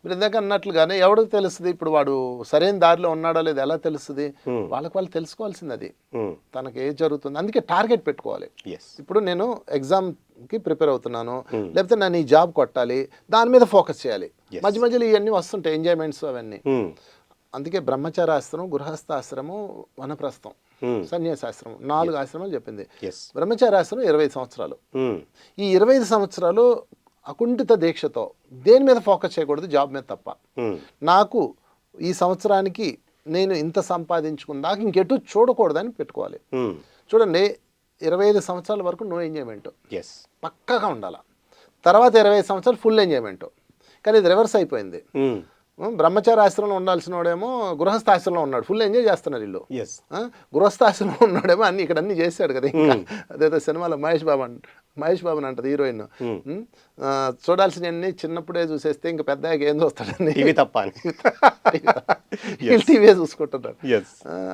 మీరు ఇందాక అన్నట్లుగానే ఎవరికి తెలుస్తుంది ఇప్పుడు వాడు సరైన దారిలో ఉన్నాడో లేదు ఎలా తెలుస్తుంది? వాళ్ళు తెలుసుకోవాల్సింది అది, తనకి ఏం జరుగుతుంది. అందుకే టార్గెట్ పెట్టుకోవాలి. ఇప్పుడు నేను ఎగ్జామ్కి ప్రిపేర్ అవుతున్నాను, లేకపోతే నేను ఈ జాబ్ కొట్టాలి, దాని మీద ఫోకస్ చేయాలి. మధ్య మధ్యలో ఇవన్నీ వస్తుంటాయి, ఎంజాయ్మెంట్స్ అవన్నీ. అందుకే బ్రహ్మచారాశ్రమం, గృహస్థాశ్రమం, వనప్రస్థం, సన్యాసాశ్రమం 4 ఆశ్రమాలు చెప్పింది. బ్రహ్మచారాశ్రమం 25 సంవత్సరాలు. ఈ 25 సంవత్సరాలు అకుంఠిత దీక్షతో దేని మీద ఫోకస్ చేయకూడదు, జాబ్ మీద తప్ప. నాకు ఈ సంవత్సరానికి నేను ఇంత సంపాదించుకుందాక ఇంకెటు చూడకూడదని పెట్టుకోవాలి. చూడండి, 25 సంవత్సరాల వరకు నో ఎంజాయ్మెంట్ పక్కాగా ఉండాలి. తర్వాత 25 సంవత్సరాలు ఫుల్ ఎంజాయ్మెంట్. కానీ ఇది రివర్స్ అయిపోయింది. బ్రహ్మచారాశ్రమంలో ఉండాల్సిన వాడేమో గృహస్థాశ్రమంలో ఉన్నాడు, ఫుల్ ఎంజాయ్ చేస్తున్నారు వీళ్ళు. గృహస్థాశ్రమంలో ఉన్నాడేమో ఇక్కడ అన్ని చేశాడు కదా. ఇంకా అదేదో సినిమాలో మహేష్ బాబు అంటది హీరోయిన్, చూడాల్సినవన్నీ చిన్నప్పుడే చూసేస్తే ఇంకా పెద్దగా ఏం చూస్తాడని, ఇవి తప్ప వీళ్ళు టీవీ చూసుకుంటున్నారు. Yes.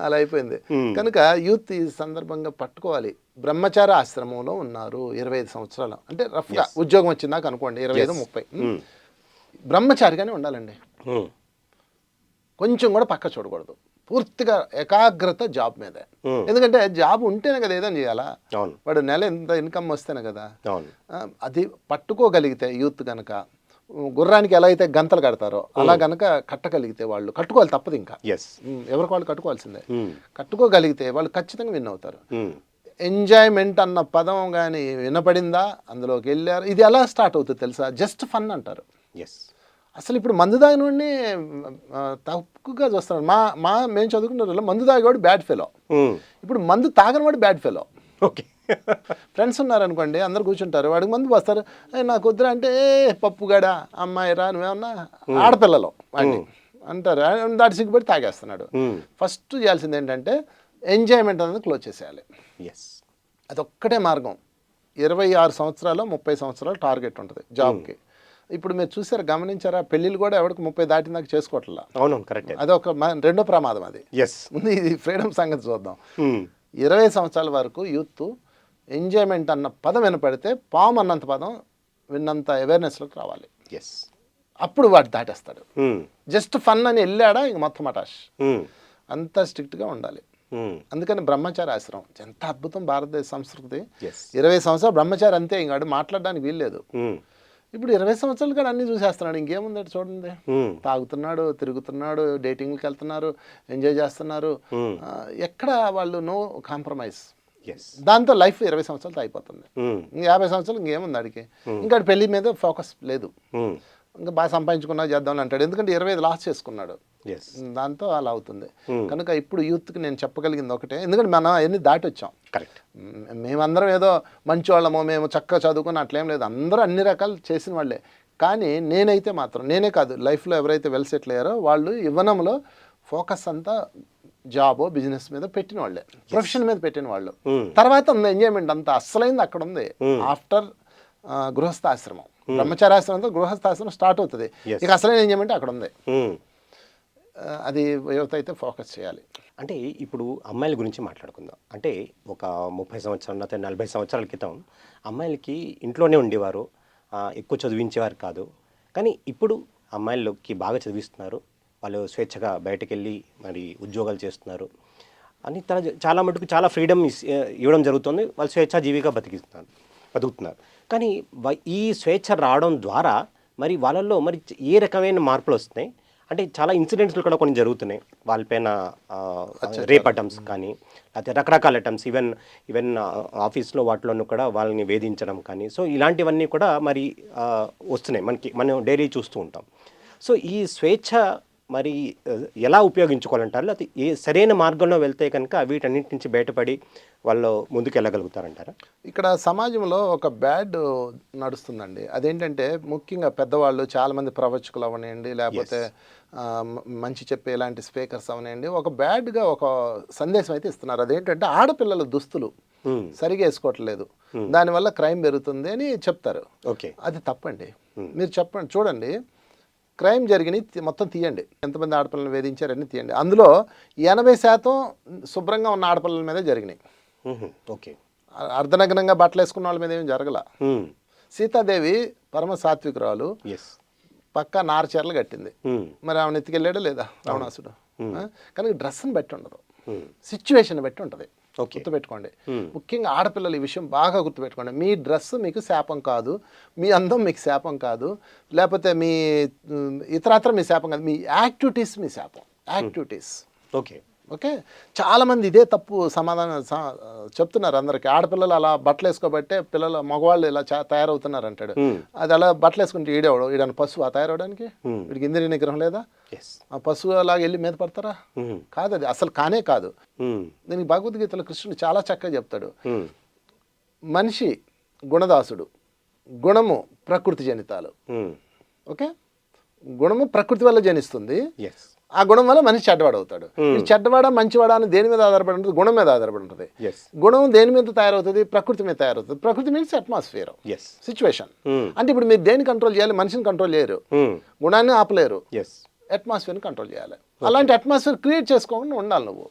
అలా అయిపోయింది. కనుక యూత్ ఈ సందర్భంగా పట్టుకోవాలి. బ్రహ్మచార ఆశ్రమంలో ఉన్నారు 25 సంవత్సరాలు, అంటే రఫ్గా ఉద్యోగం వచ్చిందాక అనుకోండి 25, 30. బ్రహ్మచారిగానే ఉండాలండి. కొంచెం కూడా పక్క చూడకూడదు. పూర్తిగా ఏకాగ్రత జాబ్ మీదే. ఎందుకంటే జాబ్ ఉంటేనే కదా ఏదైనా చేయాలా. వాడు నెల ఎంత ఇన్కమ్ వస్తేనే కదా. అది పట్టుకోగలిగితే యూత్ కనుక, గుర్రానికి ఎలా అయితే గంతలు కడతారో అలా గనక కట్టగలిగితే వాళ్ళు కట్టుకోవాలి, తప్పదు. ఇంకా ఎవరికి వాళ్ళు కట్టుకోవాల్సిందే. కట్టుకోగలిగితే వాళ్ళు ఖచ్చితంగా విన్ అవుతారు. ఎంజాయ్మెంట్ అన్న పదం కానీ వినపడిందా, అందులోకి వెళ్ళారు. ఇది ఎలా స్టార్ట్ అవుతుంది తెలుసా? జస్ట్ ఫన్ అంటారు. అసలు ఇప్పుడు మందు తాగినోడిని తక్కువగా చూస్తున్నాడు. మేము చదువుకున్న రోజుల్లో మందు తాగేవాడు బ్యాడ్ ఫెలో. ఇప్పుడు మందు తాగనివాడు బ్యాడ్ ఫెలో. ఓకే. ఫ్రెండ్స్ ఉన్నారనుకోండి, అందరు కూర్చుంటారు, వాడికి మందు వస్తారు. నాకు వద్దురా అంటే, పప్పుగాడ అమ్మాయి రా, నువ్వేమన్నా ఆడపిల్లలు వాడిని అంటారు. దాటి సిగ్గుపడి తాగేస్తున్నాడు. ఫస్ట్ చేయాల్సింది ఏంటంటే ఎంజాయ్మెంట్ అనేది క్లోజ్ చేసేయాలి. అదొక్కటే మార్గం. 26 సంవత్సరాలు 30 సంవత్సరాలు టార్గెట్ ఉంటుంది జాబ్కి. ఇప్పుడు మీరు చూసారా, గమనించారా, పెళ్ళిళ్ళు కూడా ఎవరికి 30 దాటినాక చేసుకోవట్లా. అవును, కరెక్ట్. అదొక రెండో ప్రమాదం అది. ముందు ఇది ఫ్రీడమ్ సంగతి చూద్దాం. 20 సంవత్సరాల వరకు యూత్ ఎంజాయ్మెంట్ అన్న పదం వినపడితే పాము అన్నంత పదం విన్నంత అవేర్నెస్లోకి రావాలి. అప్పుడు వాడు దాటేస్తాడు. జస్ట్ ఫన్ అని వెళ్ళాడా ఇంక మొత్తం అటాష్. అంత స్ట్రిక్ట్గా ఉండాలి. అందుకని బ్రహ్మచారి ఆశ్రమం ఎంత అద్భుతం భారతదేశ సంస్కృతి. 20 సంవత్సరాలు బ్రహ్మచారి అంతే, ఇంకాడు మాట్లాడడానికి వీల్లేదు. ఇప్పుడు 20 సంవత్సరాలు కూడా అన్ని చూసేస్తున్నాడు. ఇంకేముంది చూడండి, తాగుతున్నాడు, తిరుగుతున్నాడు, డేటింగ్కి వెళ్తున్నారు, ఎంజాయ్ చేస్తున్నారు. ఎక్కడ వాళ్ళు నో కాంప్రమైజ్. దాంతో లైఫ్ 20 సంవత్సరాలతో అయిపోతుంది. 50 సంవత్సరాలు ఇంకేముంది ఆడికి. ఇంకా పెళ్లి మీద ఫోకస్ లేదు. ఇంకా బాగా సంపాదించుకున్నా చేద్దామని అంటాడు, ఎందుకంటే 25 లాస్ చేసుకున్నాడు. దాంతో అలా అవుతుంది. కనుక ఇప్పుడు యూత్కి నేను చెప్పగలిగింది ఒకటే, ఎందుకంటే మనం అవన్నీ దాటి వచ్చాం. కరెక్ట్. మేమందరం ఏదో మంచి వాళ్ళమో, మేము చక్కగా చదువుకుని అట్లేం లేదు. అందరూ అన్ని రకాలు చేసిన వాళ్ళే. కానీ నేనైతే మాత్రం, నేనే కాదు, లైఫ్లో ఎవరైతే వెల్ సెటిల్ అయ్యారో వాళ్ళు యువనంలో ఫోకస్ అంతా జాబో బిజినెస్ మీద పెట్టిన వాళ్ళే, ప్రొఫెషన్ మీద పెట్టిన వాళ్ళు. తర్వాత ఉంది ఎంజాయ్మెంట్ అంతా అస్సలైంది అక్కడ ఉంది ఆఫ్టర్ గృహస్థాశ్రమం. బ్రహ్మచారాశ్రమంతో గృహస్థాశ్రమం స్టార్ట్ అవుతుంది. ఇక అసలైన ఎంజాయ్మెంట్ అక్కడ ఉంది. అది యువత అయితే ఫోకస్ చేయాలి. అంటే ఇప్పుడు అమ్మాయిల గురించి మాట్లాడుకుందాం. అంటే ఒక 30 సంవత్సరాల 40 సంవత్సరాల క్రితం అమ్మాయిలకి ఇంట్లోనే ఉండేవారు, ఎక్కువ చదివించేవారు కాదు. కానీ ఇప్పుడు అమ్మాయిలకి బాగా చదివిస్తున్నారు, వాళ్ళు స్వేచ్ఛగా బయటకు వెళ్ళి మరి ఉద్యోగాలు చేస్తున్నారు అని చాలా మటుకు చాలా ఫ్రీడమ్ ఇవ్వడం జరుగుతుంది. వాళ్ళు స్వేచ్ఛాజీవిగా బతుకుతున్నారు. కానీ ఈ స్వేచ్ఛ రావడం ద్వారా మరి వాళ్ళల్లో మరి ఏ రకమైన మార్పులు వస్తున్నాయి? అంటే చాలా ఇన్సిడెంట్స్లు కూడా కొన్ని జరుగుతున్నాయి వాళ్ళపైన, రేప్ అటెంప్ట్స్ కానీ, లేకపోతే రకరకాల అటెంప్ట్స్, ఈవెన్ ఆఫీస్లో వాటిలోనూ కూడా వాళ్ళని వేధించడం కానీ. సో ఇలాంటివన్నీ కూడా మరి వస్తున్నాయి మనం డైలీ చూస్తూ ఉంటాం. సో ఈ స్వేచ్ఛ మరి ఎలా ఉపయోగించుకోవాలంటారు? లేకపోతే ఏ సరైన మార్గంలో వెళ్తే కనుక వీటన్నిటి నుంచి బయటపడి వాళ్ళు ముందుకు వెళ్ళగలుగుతారంటారా? ఇక్కడ సమాజంలో ఒక బ్యాడ్ నడుస్తుందండి. అదేంటంటే ముఖ్యంగా పెద్దవాళ్ళు, చాలామంది ప్రవచకులు అవనండి, లేకపోతే మంచి చెప్పే ఇలాంటి స్పీకర్స్ అవనండి, ఒక బ్యాడ్గా ఒక సందేశం అయితే ఇస్తున్నారు. అదేంటంటే ఆడపిల్లల దుస్తులు సరిగా వేసుకోవట్లేదు, దానివల్ల క్రైమ్ పెరుగుతుంది అని చెప్తారు. ఓకే, అది తప్పండి. మీరు చెప్పండి, చూడండి, క్రైమ్ జరిగినాయి మొత్తం తీయండి, ఎంతమంది ఆడపిల్లలను వేధించారని తీయండి. అందులో 80% శుభ్రంగా ఉన్న ఆడపిల్లల మీదే జరిగినాయి. ఓకే, అర్ధనగ్నంగా బట్టలు వేసుకున్న వాళ్ళ మీద ఏమి జరగల. సీతాదేవి పరమ సాత్వికురాలు, పక్కా నారచీరలు కట్టింది. మరి ఆమెను ఎత్తుకెళ్ళాడా లేదా రావణాసుడు? కనుక డ్రెస్ని బట్టి ఉండదు, సిచ్యువేషన్ బట్టి ఉంటుంది. గుర్తుపెట్టుకోండి. ముఖ్యంగా ఆడపిల్లలు ఈ విషయం బాగా గుర్తుపెట్టుకోండి. మీ డ్రెస్ మీకు శాపం కాదు, మీ అందం మీకు శాపం కాదు, లేకపోతే మీ ఇతరత్ర మీ శాపం కాదు, మీ యాక్టివిటీస్ మీ శాపం. యాక్టివిటీస్. ఓకే ఓకే, చాలామంది ఇదే తప్పు సమాధానం చెప్తున్నారు అందరికి. ఆడపిల్లలు అలా బట్టలు వేసుకోబట్టే పిల్లలు మగవాళ్ళు ఇలా తయారవుతున్నారు అంటాడు. అది అలా బట్టలు వేసుకుంటే ఈడని పశువు తయారవడానికి? వీడికి ఇంద్రియ నిగ్రహం లేదా? ఆ పశువు అలాగ వెళ్ళి మీద పడతారా? కాదు, అది అసలు కానే కాదు. దీనికి భగవద్గీతలో కృష్ణుడు చాలా చక్కగా చెప్తాడు. మనిషి గుణదాసుడు, గుణము ప్రకృతి జనితాలు. ఓకే, గుణము ప్రకృతి వల్ల జనిస్తుంది, ఆ గుణం వల్ల మనిషి చెడ్డవాడు అవుతాడు. చెడ్డవాడా మంచివాడా అని దేని మీద ఆధారపడి ఉంటుంది? గుణం మీద ఆధారపడి ఉంటుంది. గుణం దేని మీద తయారవుతుంది? ప్రకృతి మీద తయారవుతుంది. ప్రకృతి మీన్స్ అట్మాస్ఫియర్, సిచ్యువేషన్. అంటే ఇప్పుడు మీరు దేని కంట్రోల్ చేయాలి? మనిషిని కంట్రోల్ చేయరు, గుణాన్ని ఆపలేరు, అట్మాస్ఫియర్ని కంట్రోల్ చేయాలి. అలాంటి అట్మాస్ఫియర్ క్రియేట్ చేసుకోకుండా ఉండాలి నువ్వు,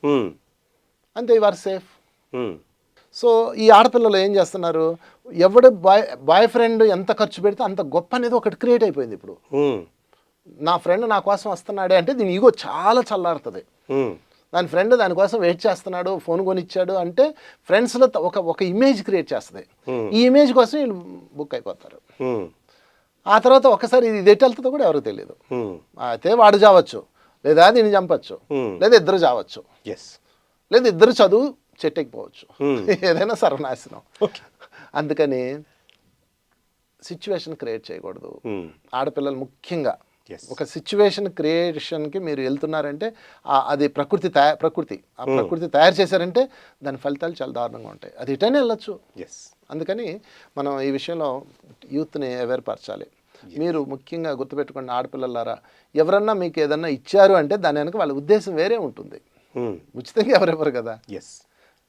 అంతే, యు ఆర్ సేఫ్. సో ఈ ఆడపిల్లలు ఏం చేస్తున్నారు, ఎవడు బాయ్ ఫ్రెండ్ ఎంత ఖర్చు పెడితే అంత గొప్ప అనేది ఒకటి క్రియేట్ అయిపోయింది ఇప్పుడు. నా ఫ్రెండ్ నా కోసం వస్తున్నాడే అంటే దీని ఈగో చాలా చల్లారుతుంది. దాని ఫ్రెండ్ దానికోసం వెయిట్ చేస్తున్నాడు, ఫోన్ కొనిచ్చాడు అంటే ఫ్రెండ్స్లో ఒక ఇమేజ్ క్రియేట్ చేస్తుంది. ఈ ఇమేజ్ కోసం వీళ్ళు బుక్ అయిపోతారు. ఆ తర్వాత ఒకసారి ఇది ఎటు వెళ్తుందో కూడా ఎవరికి తెలియదు. అయితే వాడు చావచ్చు, లేదా దీన్ని చంపచ్చు, లేదా ఇద్దరు చావచ్చు, లేదా ఇద్దరు చదువు చెట్టెక్కిపోవచ్చు, ఏదైనా సర్వనాశనం. అందుకని సిచ్యువేషన్ క్రియేట్ చేయకూడదు. ఆడపిల్లలు ముఖ్యంగా ఒక సిచ్యువేషన్ క్రియేషన్కి మీరు వెళ్తున్నారంటే అది ప్రకృతి తయారు చేశారంటే దాని ఫలితాలు చాలా దారుణంగా ఉంటాయి. అది ఇటైనా వెళ్ళొచ్చు. అందుకని మనం ఈ విషయంలో యూత్ని అవేర్పరచాలి. మీరు ముఖ్యంగా గుర్తుపెట్టుకోండి ఆడపిల్లలారా, ఎవరన్నా మీకు ఏదన్నా ఇచ్చారు అంటే దాని వెనక వాళ్ళ ఉద్దేశం వేరే ఉంటుంది. ఉచితంగా ఎవరెవరు కదా.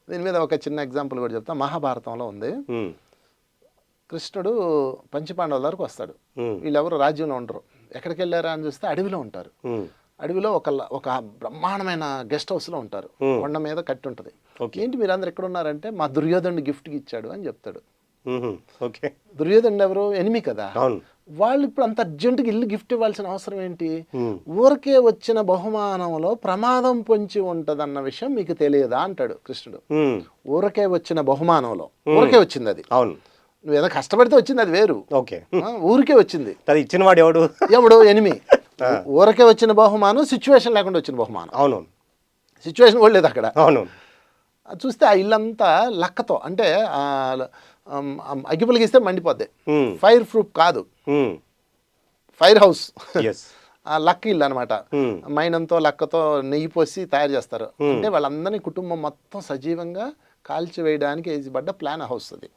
దీని మీద ఒక చిన్న ఎగ్జాంపుల్ కూడా చెప్తా. మహాభారతంలో ఉంది. కృష్ణుడు పంచపాండవుల వరకు వస్తాడు. వీళ్ళెవరు రాజ్యంలో ఉండరు. ఎక్కడికి వెళ్ళారా అని చూస్తే అడవిలో ఉంటారు. అడవిలో ఒక బ్రహ్మాండమైన గెస్ట్ హౌస్లో ఉంటారు. కొండ మీద కట్టి ఉంటుంది. ఏంటి మీరందరూ ఎక్కడ ఉన్నారంటే మా దుర్యోధనుడు గిఫ్ట్కి ఇచ్చాడు అని చెప్తాడు. దుర్యోధనుడు ఎవరు, ఎనిమి కదా. వాళ్ళు ఇప్పుడు అంత అర్జెంటుగా ఇల్లు గిఫ్ట్ ఇవ్వాల్సిన అవసరం ఏంటి? ఊరికే వచ్చిన బహుమానంలో ప్రమాదం పొంచి ఉంటదన్న విషయం మీకు తెలియదా అంటాడు కృష్ణుడు. ఊరికే వచ్చిన బహుమానంలో ఊరికే వచ్చింది అది. నువ్వు ఏదో కష్టపడితే వచ్చింది అది వేరు. ఊరికే వచ్చింది, ఇచ్చిన వాడు ఎవడు ఎనిమి. ఊరికే వచ్చిన బహుమానం సిచ్యువేషన్ లేకుండా వచ్చిన బహుమానం. అవును, సిచ్యువేషన్ కూడా లేదు అక్కడ. అవును, చూస్తే ఆ ఇల్లంతా లక్కతో, అంటే అగ్గిపుల్ల గీస్తే మండిపోద్ది. ఫైర్ ప్రూఫ్ కాదు, ఫైర్ హౌస్. లక్క ఇల్లు అనమాట. మైనంతో లక్కతో నెయ్యి పోసి తయారు చేస్తారు. అంటే వాళ్ళందరినీ కుటుంబం మొత్తం సజీవంగా కాల్చివేయడానికి వేసిపడ్డ ప్లాన్ హౌస్ అది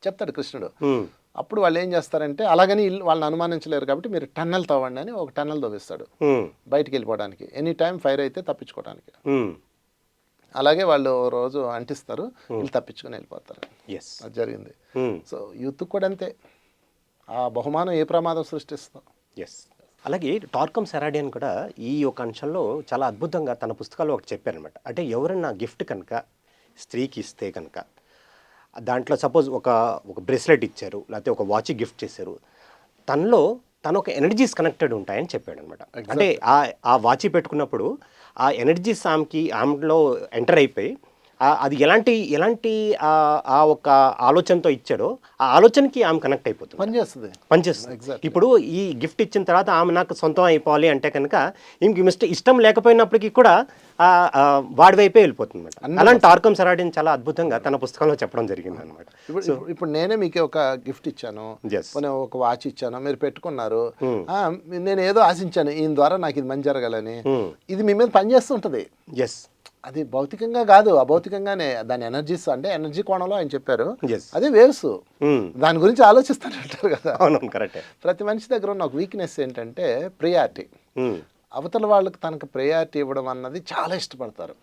చెప్తాడు కృష్ణుడు. అప్పుడు వాళ్ళు ఏం చేస్తారంటే, అలాగని వాళ్ళని అనుమానించలేరు కాబట్టి మీరు టన్నెల్ తవ్వండి అని ఒక టన్నెల్ తవ్విస్తాడు బయటికి వెళ్ళిపోవడానికి, ఎనీ టైం ఫైర్ అయితే తప్పించుకోవడానికి. అలాగే వాళ్ళు రోజు అంటిస్తారు, వీళ్ళు తప్పించుకొని వెళ్ళిపోతారు. అది జరిగింది. సో యూత్ కూడా అంతే, ఆ బహుమానం ఏ ప్రమాదం సృష్టిస్తాం. అలాగే టార్కమ్ సెరాడియన్ కూడా ఈ ఒక అంశంలో చాలా అద్భుతంగా తన పుస్తకాల్లో ఒకటి చెప్పారనమాట. అంటే ఎవరైనా గిఫ్ట్ కనుక స్త్రీకి ఇస్తే కనుక, దాంట్లో సపోజ్ ఒక బ్రేస్లెట్ ఇచ్చారు, లేకపోతే ఒక వాచ్ గిఫ్ట్ చేశారు, తను ఒక ఎనర్జీస్ కనెక్టెడ్ ఉంటాయని చెప్పాడు అనమాట. అంటే ఆ వాచ్ పెట్టుకున్నప్పుడు ఆ ఎనర్జీస్ ఆమెలో ఎంటర్ అయిపోయి అది ఎలాంటి ఆ ఒక ఆలోచనతో ఇచ్చాడో ఆ ఆలోచనకి ఆమె కనెక్ట్ అయిపోతుంది, పనిచేస్తుంది. ఇప్పుడు ఈ గిఫ్ట్ ఇచ్చిన తర్వాత ఆమె నాకు సొంతం అయిపోవాలి అంటే కనుక ఇంక ఇష్టం లేకపోయినప్పటికీ కూడా వాడి వైపే వెళ్ళిపోతుంది అనమాట. అలాంటి టార్కమ్ సెరాడియన్ చాలా అద్భుతంగా తన పుస్తకంలో చెప్పడం జరిగింది అనమాట. ఇప్పుడు నేనే మీకు ఒక గిఫ్ట్ ఇచ్చాను, ఒక వాచ్ ఇచ్చాను, మీరు పెట్టుకున్నారు. నేను ఏదో ఆశించాను ఈయన ద్వారా నాకు ఇది మంచి జరగాలని. ఇది మీ మీద పనిచేస్తుంటది. అది భౌతికంగా కాదు, అభౌతికంగానే దాని ఎనర్జీస్, అంటే ఎనర్జీ కోణంలో ఆయన చెప్పారు. అదే వేవ్స్, దాని గురించి ఆలోచిస్తానంటారు కదా. కరెక్ట్. ప్రతి మనిషి దగ్గర ఉన్న ఒక వీక్నెస్ ఏంటంటే ప్రియారిటీ. అవతల వాళ్ళకి తనకు ప్రయారిటీ ఇవ్వడం అన్నది చాలా ఇష్టపడతారు.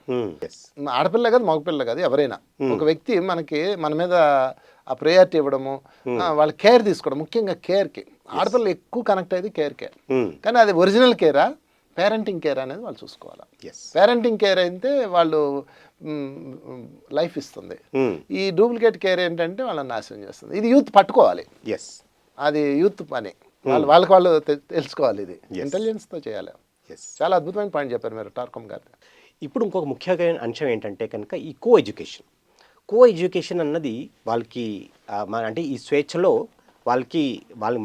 ఆడపిల్ల కాదు, మగపిల్ల కాదు, ఎవరైనా ఒక వ్యక్తి మన మీద ఆ ప్రయారిటీ ఇవ్వడము, వాళ్ళ కేర్ తీసుకోవడం, ముఖ్యంగా కేర్కి. ఆడపిల్ల ఎక్కువ కనెక్ట్ అయ్యేది కేర్కే. కానీ అది ఒరిజినల్ కేరా, పేరెంటింగ్ కేర్ అనేది వాళ్ళు చూసుకోవాలి. పేరెంటింగ్ కేర్ అయితే వాళ్ళు లైఫ్ ఇస్తుంది. ఈ డూప్లికేట్ కేర్ ఏంటంటే వాళ్ళని నాశనం చేస్తుంది. ఇది యూత్ పట్టుకోవాలి, అది యూత్ పని. వాళ్ళకి వాళ్ళు తెలుసుకోవాలి, ఇది ఇంటెలిజెన్స్తో చేయాలి. చాలా అద్భుతమైన పాయింట్ చెప్పారు మీరు టార్కమ్ గారు. ఇప్పుడు ఇంకొక ముఖ్యమైన అంశం ఏంటంటే కనుక ఈ కో ఎడ్యుకేషన్ అన్నది వాళ్ళకి అంటే ఈ స్వేచ్ఛలో వాళ్ళకి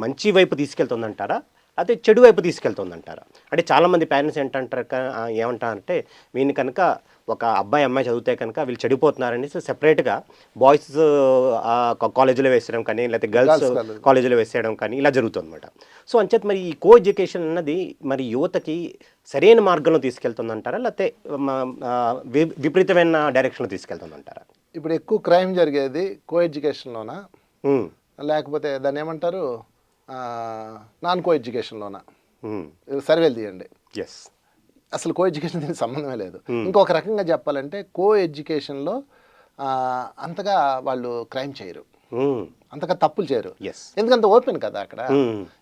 మంచి వైపు తీసుకెళ్తుందంటారా, అదే చెడు వైపు తీసుకెళ్తుందంటారా? అంటే చాలామంది పేరెంట్స్ ఏమంటారంటే వీళ్ళు కనుక ఒక అమ్మాయి చదివితే కనుక వీళ్ళు చెడిపోతున్నారని సెపరేట్గా బాయ్స్ కాలేజీలో వేసేయడం కానీ, లేకపోతే గర్ల్స్ కాలేజీలో వేసేయడం కానీ ఇలా జరుగుతుంది అనమాట. సో అంచేత మరి ఈ కో ఎడ్యుకేషన్ అన్నది మరి యువతకి సరైన మార్గంలో తీసుకెళ్తుందంటారా, లేకపోతే విపరీతమైన డైరెక్షన్లో తీసుకెళ్తుందంటారా? ఇప్పుడు ఎక్కువ క్రైమ్ జరిగేది కో ఎడ్యుకేషన్లోనా, లేకపోతే దాన్ని ఏమంటారు నాన్ కో ఎడ్యుకేషన్లోనా? సర్వేలు తీయండి. అసలు కో ఎడ్యుకేషన్ దీనికి సంబంధమే లేదు. ఇంకొక రకంగా చెప్పాలంటే కో ఎడ్యుకేషన్లో అంతగా వాళ్ళు క్రైమ్ చేయరు. అంతగా తప్పులు చేయరు, ఎస్ ఎందుకంటే ఓపెన్ కదా అక్కడ.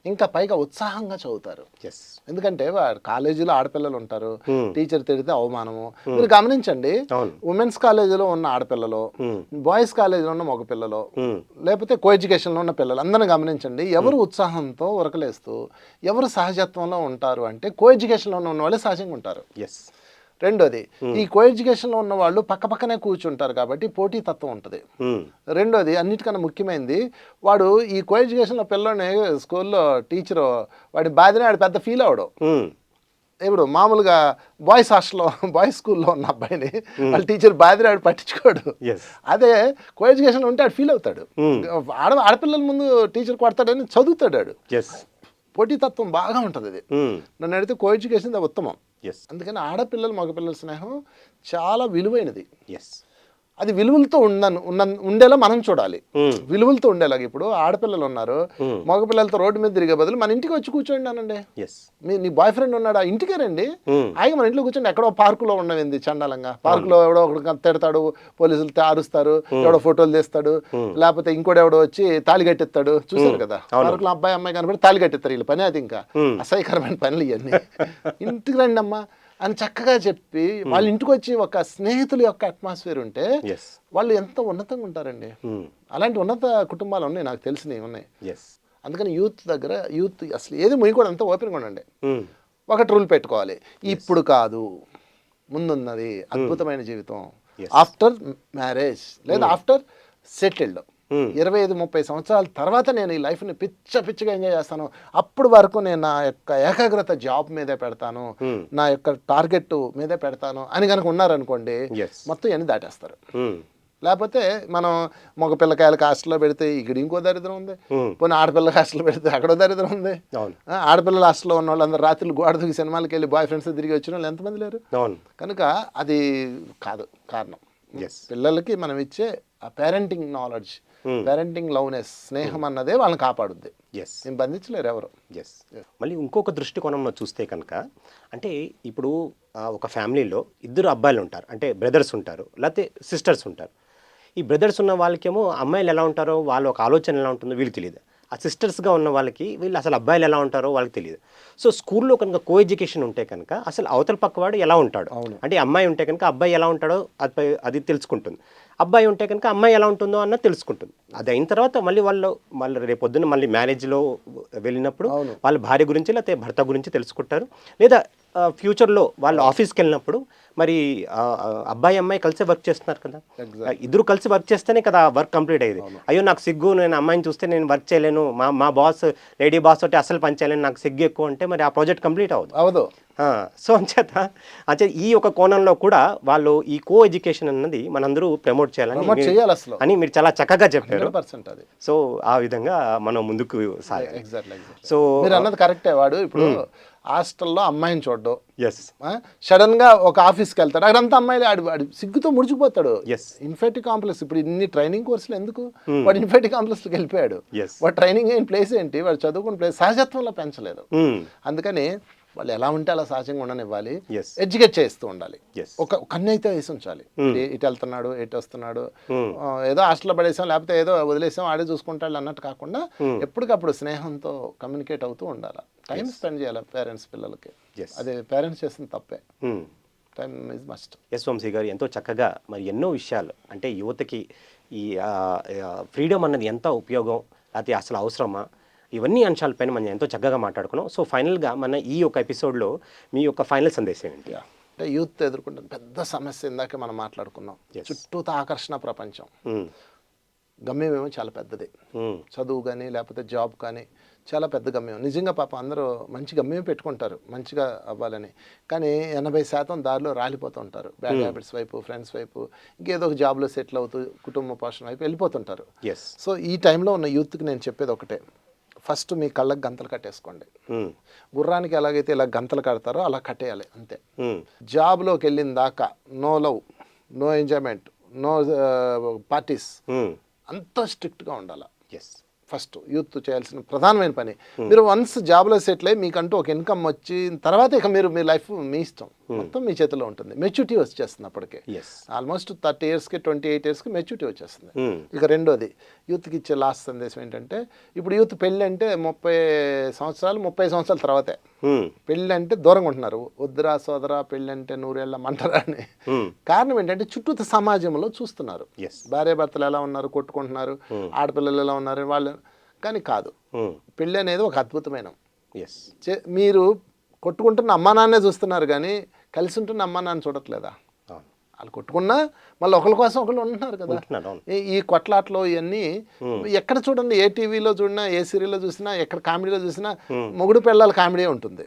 ఇంకా పైగా ఉత్సాహంగా చదువుతారు, ఎస్ ఎందుకంటే కాలేజీలో ఆడపిల్లలు ఉంటారు, టీచర్ తిడితే అవమానము. మీరు గమనించండి, ఉమెన్స్ కాలేజీలో ఉన్న ఆడపిల్లలు, బాయ్స్ కాలేజీలో ఉన్న మగ పిల్లలు, లేకపోతే కో ఎడ్యుకేషన్లో ఉన్న పిల్లలు అందరిని గమనించండి, ఎవరు ఉత్సాహంతో ఉరకలేస్తూ ఎవరు సహజత్వంలో ఉంటారు అంటే కో ఎడ్యుకేషన్లో ఉన్న వాళ్ళే సహజంగా ఉంటారు. ఎస్ రెండోది, ఈ కో ఎడ్యుకేషన్లో ఉన్న వాళ్ళు పక్క పక్కనే కూర్చుంటారు కాబట్టి పోటీ తత్వం ఉంటుంది. రెండోది, అన్నిటికన్నా ముఖ్యమైనది, వాడు ఈ కో ఎడ్యుకేషన్లో పిల్లని స్కూల్లో టీచరు వాడి బాధ్యత వాడు పెద్ద ఫీల్ అవడు. ఇప్పుడు మామూలుగా బాయ్స్ హాస్టల్లో బాయ్స్ స్కూల్లో ఉన్న అబ్బాయిని వాళ్ళ టీచర్ బాధ్యత వాడు పట్టించుకోడు. అదే కో ఎడ్యుకేషన్లో ఉంటే వాడు ఫీల్ అవుతాడు, ఆడపిల్లల ముందు టీచర్ కొడతాడని చదువుతాడు వాడు. పోటీతత్వం బాగా ఉంటుంది. అది నన్ను అడిగితే కో ఎడ్యుకేషన్ ఉత్తమం. అందుకని ఆడపిల్లలు మగపిల్లల స్నేహం చాలా విలువైనది. అది విలువలతో ఉండేలా మనం చూడాలి, విలువలతో ఉండేలాగా. ఇప్పుడు ఆడపిల్లలు ఉన్నారు, మగపిల్లలతో రోడ్డు మీద తిరిగే బదులు మన ఇంటికి వచ్చి కూర్చోండి అనండి. నీ బాయ్ ఫ్రెండ్ ఉన్నాడు, ఆ ఇంటికే రండి, ఆయన మన ఇంట్లో కూర్చోండి. ఎక్కడో పార్కులో ఉండవింది చండాలంగా, పార్కులో ఎవడో ఒకడు తిడతాడు, పోలీసులు అరుస్తారు, ఎవడో ఫోటోలు తీస్తాడు, లేకపోతే ఇంకోటి ఎవడో వచ్చి తాళి కట్టెత్తాడు. చూసారు కదా, పార్కులో అబ్బాయి అమ్మాయి కనబడి తాళి కట్టెత్తారు. వీళ్ళ పని అది, ఇంకా అసహ్యకరమైన పనులు ఇవన్నీ. ఇంటికి రండి అమ్మా అని చక్కగా చెప్పి వాళ్ళ ఇంటికి వచ్చి ఒక స్నేహితుల యొక్క అట్మాస్ఫియర్ ఉంటే వాళ్ళు ఎంత ఉన్నతంగా ఉంటారండి. అలాంటి ఉన్నత కుటుంబాలు ఉన్నాయి, నాకు తెలిసినవి ఉన్నాయి. అందుకని యూత్ అసలు ఏది మొయ్యి కూడా అంతా ఓపెన్గా ఉండండి. ఒకటి రూల్ పెట్టుకోవాలి, ఇప్పుడు కాదు ముందున్నది అద్భుతమైన జీవితం, ఆఫ్టర్ మ్యారేజ్ లేదా ఆఫ్టర్ సెటిల్డ్ 25-30 సంవత్సరాల తర్వాత నేను ఈ లైఫ్ని పిచ్చిగా ఎంజాయ్ చేస్తాను, అప్పుడు వరకు నేను నా యొక్క ఏకాగ్రత జాబ్ మీదే పెడతాను, నా యొక్క టార్గెట్ మీదే పెడతాను అని కనుక ఉన్నారనుకోండి, మొత్తం ఇవన్నీ దాటేస్తారు. లేకపోతే మనం మగ పిల్లకాయలకి హాస్టల్లో పెడితే ఇక్కడ ఇంకో దరిద్రం ఉంది, పోనీ ఆడపిల్లకి హాస్టల్లో పెడితే అక్కడో దరిద్రం ఉంది. ఆడపిల్లల హాస్టల్లో ఉన్న వాళ్ళు అందరూ రాత్రులు గోడ దూకి సినిమాలకి వెళ్ళి బాయ్ ఫ్రెండ్స్ తిరిగి వచ్చిన వాళ్ళు ఎంతమంది లేరు. కనుక అది కాదు కారణం. పిల్లలకి మనం ఇచ్చే ఆ పేరెంటింగ్ నాలెడ్జ్, పేరెంటింగ్ లవ్నెస్, స్నేహం అన్నదే వాళ్ళని కాపాడుద్ది. నేను బంధించలేరు ఎవరు. మళ్ళీ ఇంకొక దృష్టికోణంలో చూస్తే కనుక, అంటే ఇప్పుడు ఒక ఫ్యామిలీలో ఇద్దరు అబ్బాయిలు ఉంటారు, అంటే బ్రదర్స్ ఉంటారు, లేకపోతే సిస్టర్స్ ఉంటారు. ఈ బ్రదర్స్ ఉన్న వాళ్ళకేమో అమ్మాయిలు ఎలా ఉంటారో వాళ్ళ ఒక ఆలోచన ఎలా ఉంటుందో వీళ్ళకి తెలియదు. ఆ సిస్టర్స్గా ఉన్న వాళ్ళకి వీళ్ళు అసలు అబ్బాయిలు ఎలా ఉంటారో వాళ్ళకి తెలియదు. సో స్కూల్లో కనుక కో ఎడ్యుకేషన్ ఉంటే కనుక అసలు అవతల పక్కవాడు ఎలా ఉంటాడు, అంటే అమ్మాయి ఉంటే కనుక అబ్బాయి ఎలా ఉంటాడో అది తెలుసుకుంటుంది, అబ్బాయి ఉంటే కనుక అమ్మాయి ఎలా ఉంటుందో అన్న తెలుసుకుంటుంది. అది అయిన తర్వాత మళ్ళీ రేపు పొద్దున్న మళ్ళీ మ్యారేజ్లో వెళ్ళినప్పుడు వాళ్ళ భార్య గురించి లేకపోతే భర్త గురించి తెలుసుకుంటారు. లేదా ఫ్యూచర్లో వాళ్ళు ఆఫీస్కి వెళ్ళినప్పుడు మరి అబ్బాయి అమ్మాయి కలిసి వర్క్ చేస్తున్నారు కదా, ఇద్దరు కలిసి వర్క్ చేస్తేనే కదా వర్క్ కంప్లీట్ అయ్యేది. అయ్యో నాకు సిగ్గు, నేను అమ్మాయిని చూస్తే నేను వర్క్ చేయలేను, మా బాస్ లేడీ బాస్ తోటి అసలు పని చేయలేను, నాకు సిగ్గు ఎక్కువ అంటే మరి ఆ ప్రాజెక్ట్ కంప్లీట్ అవ్వదు. సో అంచేత ఈ ఒక కోణంలో కూడా వాళ్ళు ఈ కో ఎడ్యుకేషన్ అన్నది మనందరూ ప్రమోట్ చేయాలని అని మీరు చాలా చక్కగా చెప్పారు. సో ఆ విధంగా మనం ముందుకు సాగాలి. సో మీరు అన్నది కరెక్టే. వాడు ఇప్పుడు హాస్టల్లో అమ్మాయిని చూడడం, సడన్ గా ఒక ఆఫీస్కి వెళ్తాడు, అక్కడంతా అమ్మాయిలు, ఆడు సిగ్గుతో ముడిచిపోతాడు. ఇన్ఫెక్ట్ కాంప్లెక్స్, ఇప్పుడు ఇన్ని ట్రైనింగ్ కోర్సులు ఎందుకు, వాడు ఇన్ఫెక్ట్ కాంప్లెక్స్కి వెళ్ళిపోయాడు. వాడు ట్రైనింగ్ అయిన ప్లేస్ ఏంటి, వాడు చదువుకున్న ప్లేస్ సహజత్వంలో పెంచలేదు. అందుకని వాళ్ళు ఎలా ఉంటే అలా సహజంగా ఉండనివ్వాలి, ఎడ్యుకేట్ చేస్తూ ఉండాలి. ఒక కన్ను అయితే వేసి ఉంచాలి, ఇటు వెళ్తున్నాడు ఎటు వస్తున్నాడు, ఏదో హాస్టల్లో పడేసాం లేకపోతే ఏదో వదిలేసాం ఆడే చూసుకుంటాడు అన్నట్టు కాకుండా ఎప్పటికప్పుడు స్నేహంతో కమ్యూనికేట్ అవుతూ ఉండాలి, టైం స్పెండ్ చేయాలి పేరెంట్స్ పిల్లలకి. అదే పేరెంట్స్ చేసిన తప్పే, time is must. Yes Vamshi garu ఎంతో చక్కగా మరి ఎన్నో విషయాలు, అంటే యువతకి ఈ ఫ్రీడమ్ అన్నది ఎంత ఉపయోగం, లేకపోతే అసలు అవసరమా, ఇవన్నీ అంశాలపైన మనం ఎంతో చక్కగా మాట్లాడుకున్నాం. సో ఫైనల్గా మన ఈ యొక్క ఎపిసోడ్లో మీ యొక్క ఫైనల్ సందేశం ఏంటి? అంటే యూత్ ఎదుర్కొంటున్న పెద్ద సమస్య ఇందాకే మనం మాట్లాడుకున్నాం, చుట్టూతో ఆకర్షణ ప్రపంచం. గమ్యం ఏమో చాలా పెద్దది, చదువు కానీ లేకపోతే జాబ్ కానీ చాలా పెద్ద గమ్యం. నిజంగా పాపం అందరూ మంచి గమ్యం పెట్టుకుంటారు మంచిగా అవ్వాలని, కానీ 80% దారిలో రాలిపోతూ ఉంటారు. బ్యాడ్ హ్యాబిట్స్ వైపు, ఫ్రెండ్స్ వైపు, ఇంకేదో ఒక జాబ్లో సెటిల్ అవుతూ కుటుంబ పోషణ వైపు వెళ్ళిపోతుంటారు. సో ఈ టైంలో ఉన్న యూత్కి నేను చెప్పేది ఒకటే, ఫస్ట్ మీ కళ్ళకి గంతలు కట్టేసుకోండి. గుర్రానికి ఎలాగైతే ఇలా గంతలు కడతారో అలా కట్టేయాలి అంతే. జాబ్లోకి వెళ్ళిన దాకా no love, no enjoyment, no parties, అంతా స్ట్రిక్ట్గా ఉండాలి. ఫస్ట్ యూత్ చేయాల్సిన ప్రధానమైన పని. మీరు వన్స్ జాబ్లో సెటిల్ అయ్యి మీకంటూ ఒక ఇన్కమ్ వచ్చిన తర్వాత ఇక మీరు మీ లైఫ్ మీ ఇష్టం, మొత్తం మీ చేతిలో ఉంటుంది. మెచ్యూరిటీ వచ్చేస్తుంది అప్పటికే. ఆల్మోస్ట్ 30 ఇయర్స్కి 28 ఇయర్స్కి మెచ్యూరిటీ వచ్చేస్తుంది. ఇక రెండోది యూత్కి ఇచ్చే లాస్ట్ సందేశం ఏంటంటే, ఇప్పుడు యూత్ పెళ్ళి అంటే 30 సంవత్సరాల తర్వాతే పెళ్ళి అంటే దూరంగా ఉంటున్నారు. వద్దురా సోదరా పెళ్ళి అంటే 100 ఏళ్ళ మంటరా అని. కారణం ఏంటంటే చుట్టూ సమాజంలో చూస్తున్నారు, భార్య భర్తలు ఎలా ఉన్నారు, కొట్టుకుంటున్నారు, ఆడపిల్లలు ఎలా ఉన్నారు వాళ్ళు. కానీ కాదు, పెళ్ళి అనేది ఒక అద్భుతమైన, మీరు కొట్టుకుంటున్న అమ్మా నాన్నే చూస్తున్నారు కానీ కలిసి ఉంటున్న అమ్మా నాన్న చూడట్లేదా? వాళ్ళు కొట్టుకున్నా మళ్ళీ ఒకరి కోసం ఒకళ్ళు ఉంటున్నారు కదా. ఈ కొట్లాట్లో ఇవన్నీ ఎక్కడ చూడండి, ఏ టీవీలో చూసినా, ఏ సీరియల్లో చూసినా, ఎక్కడ కామెడీలో చూసినా మొగుడు పిల్లల కామెడీ ఉంటుంది.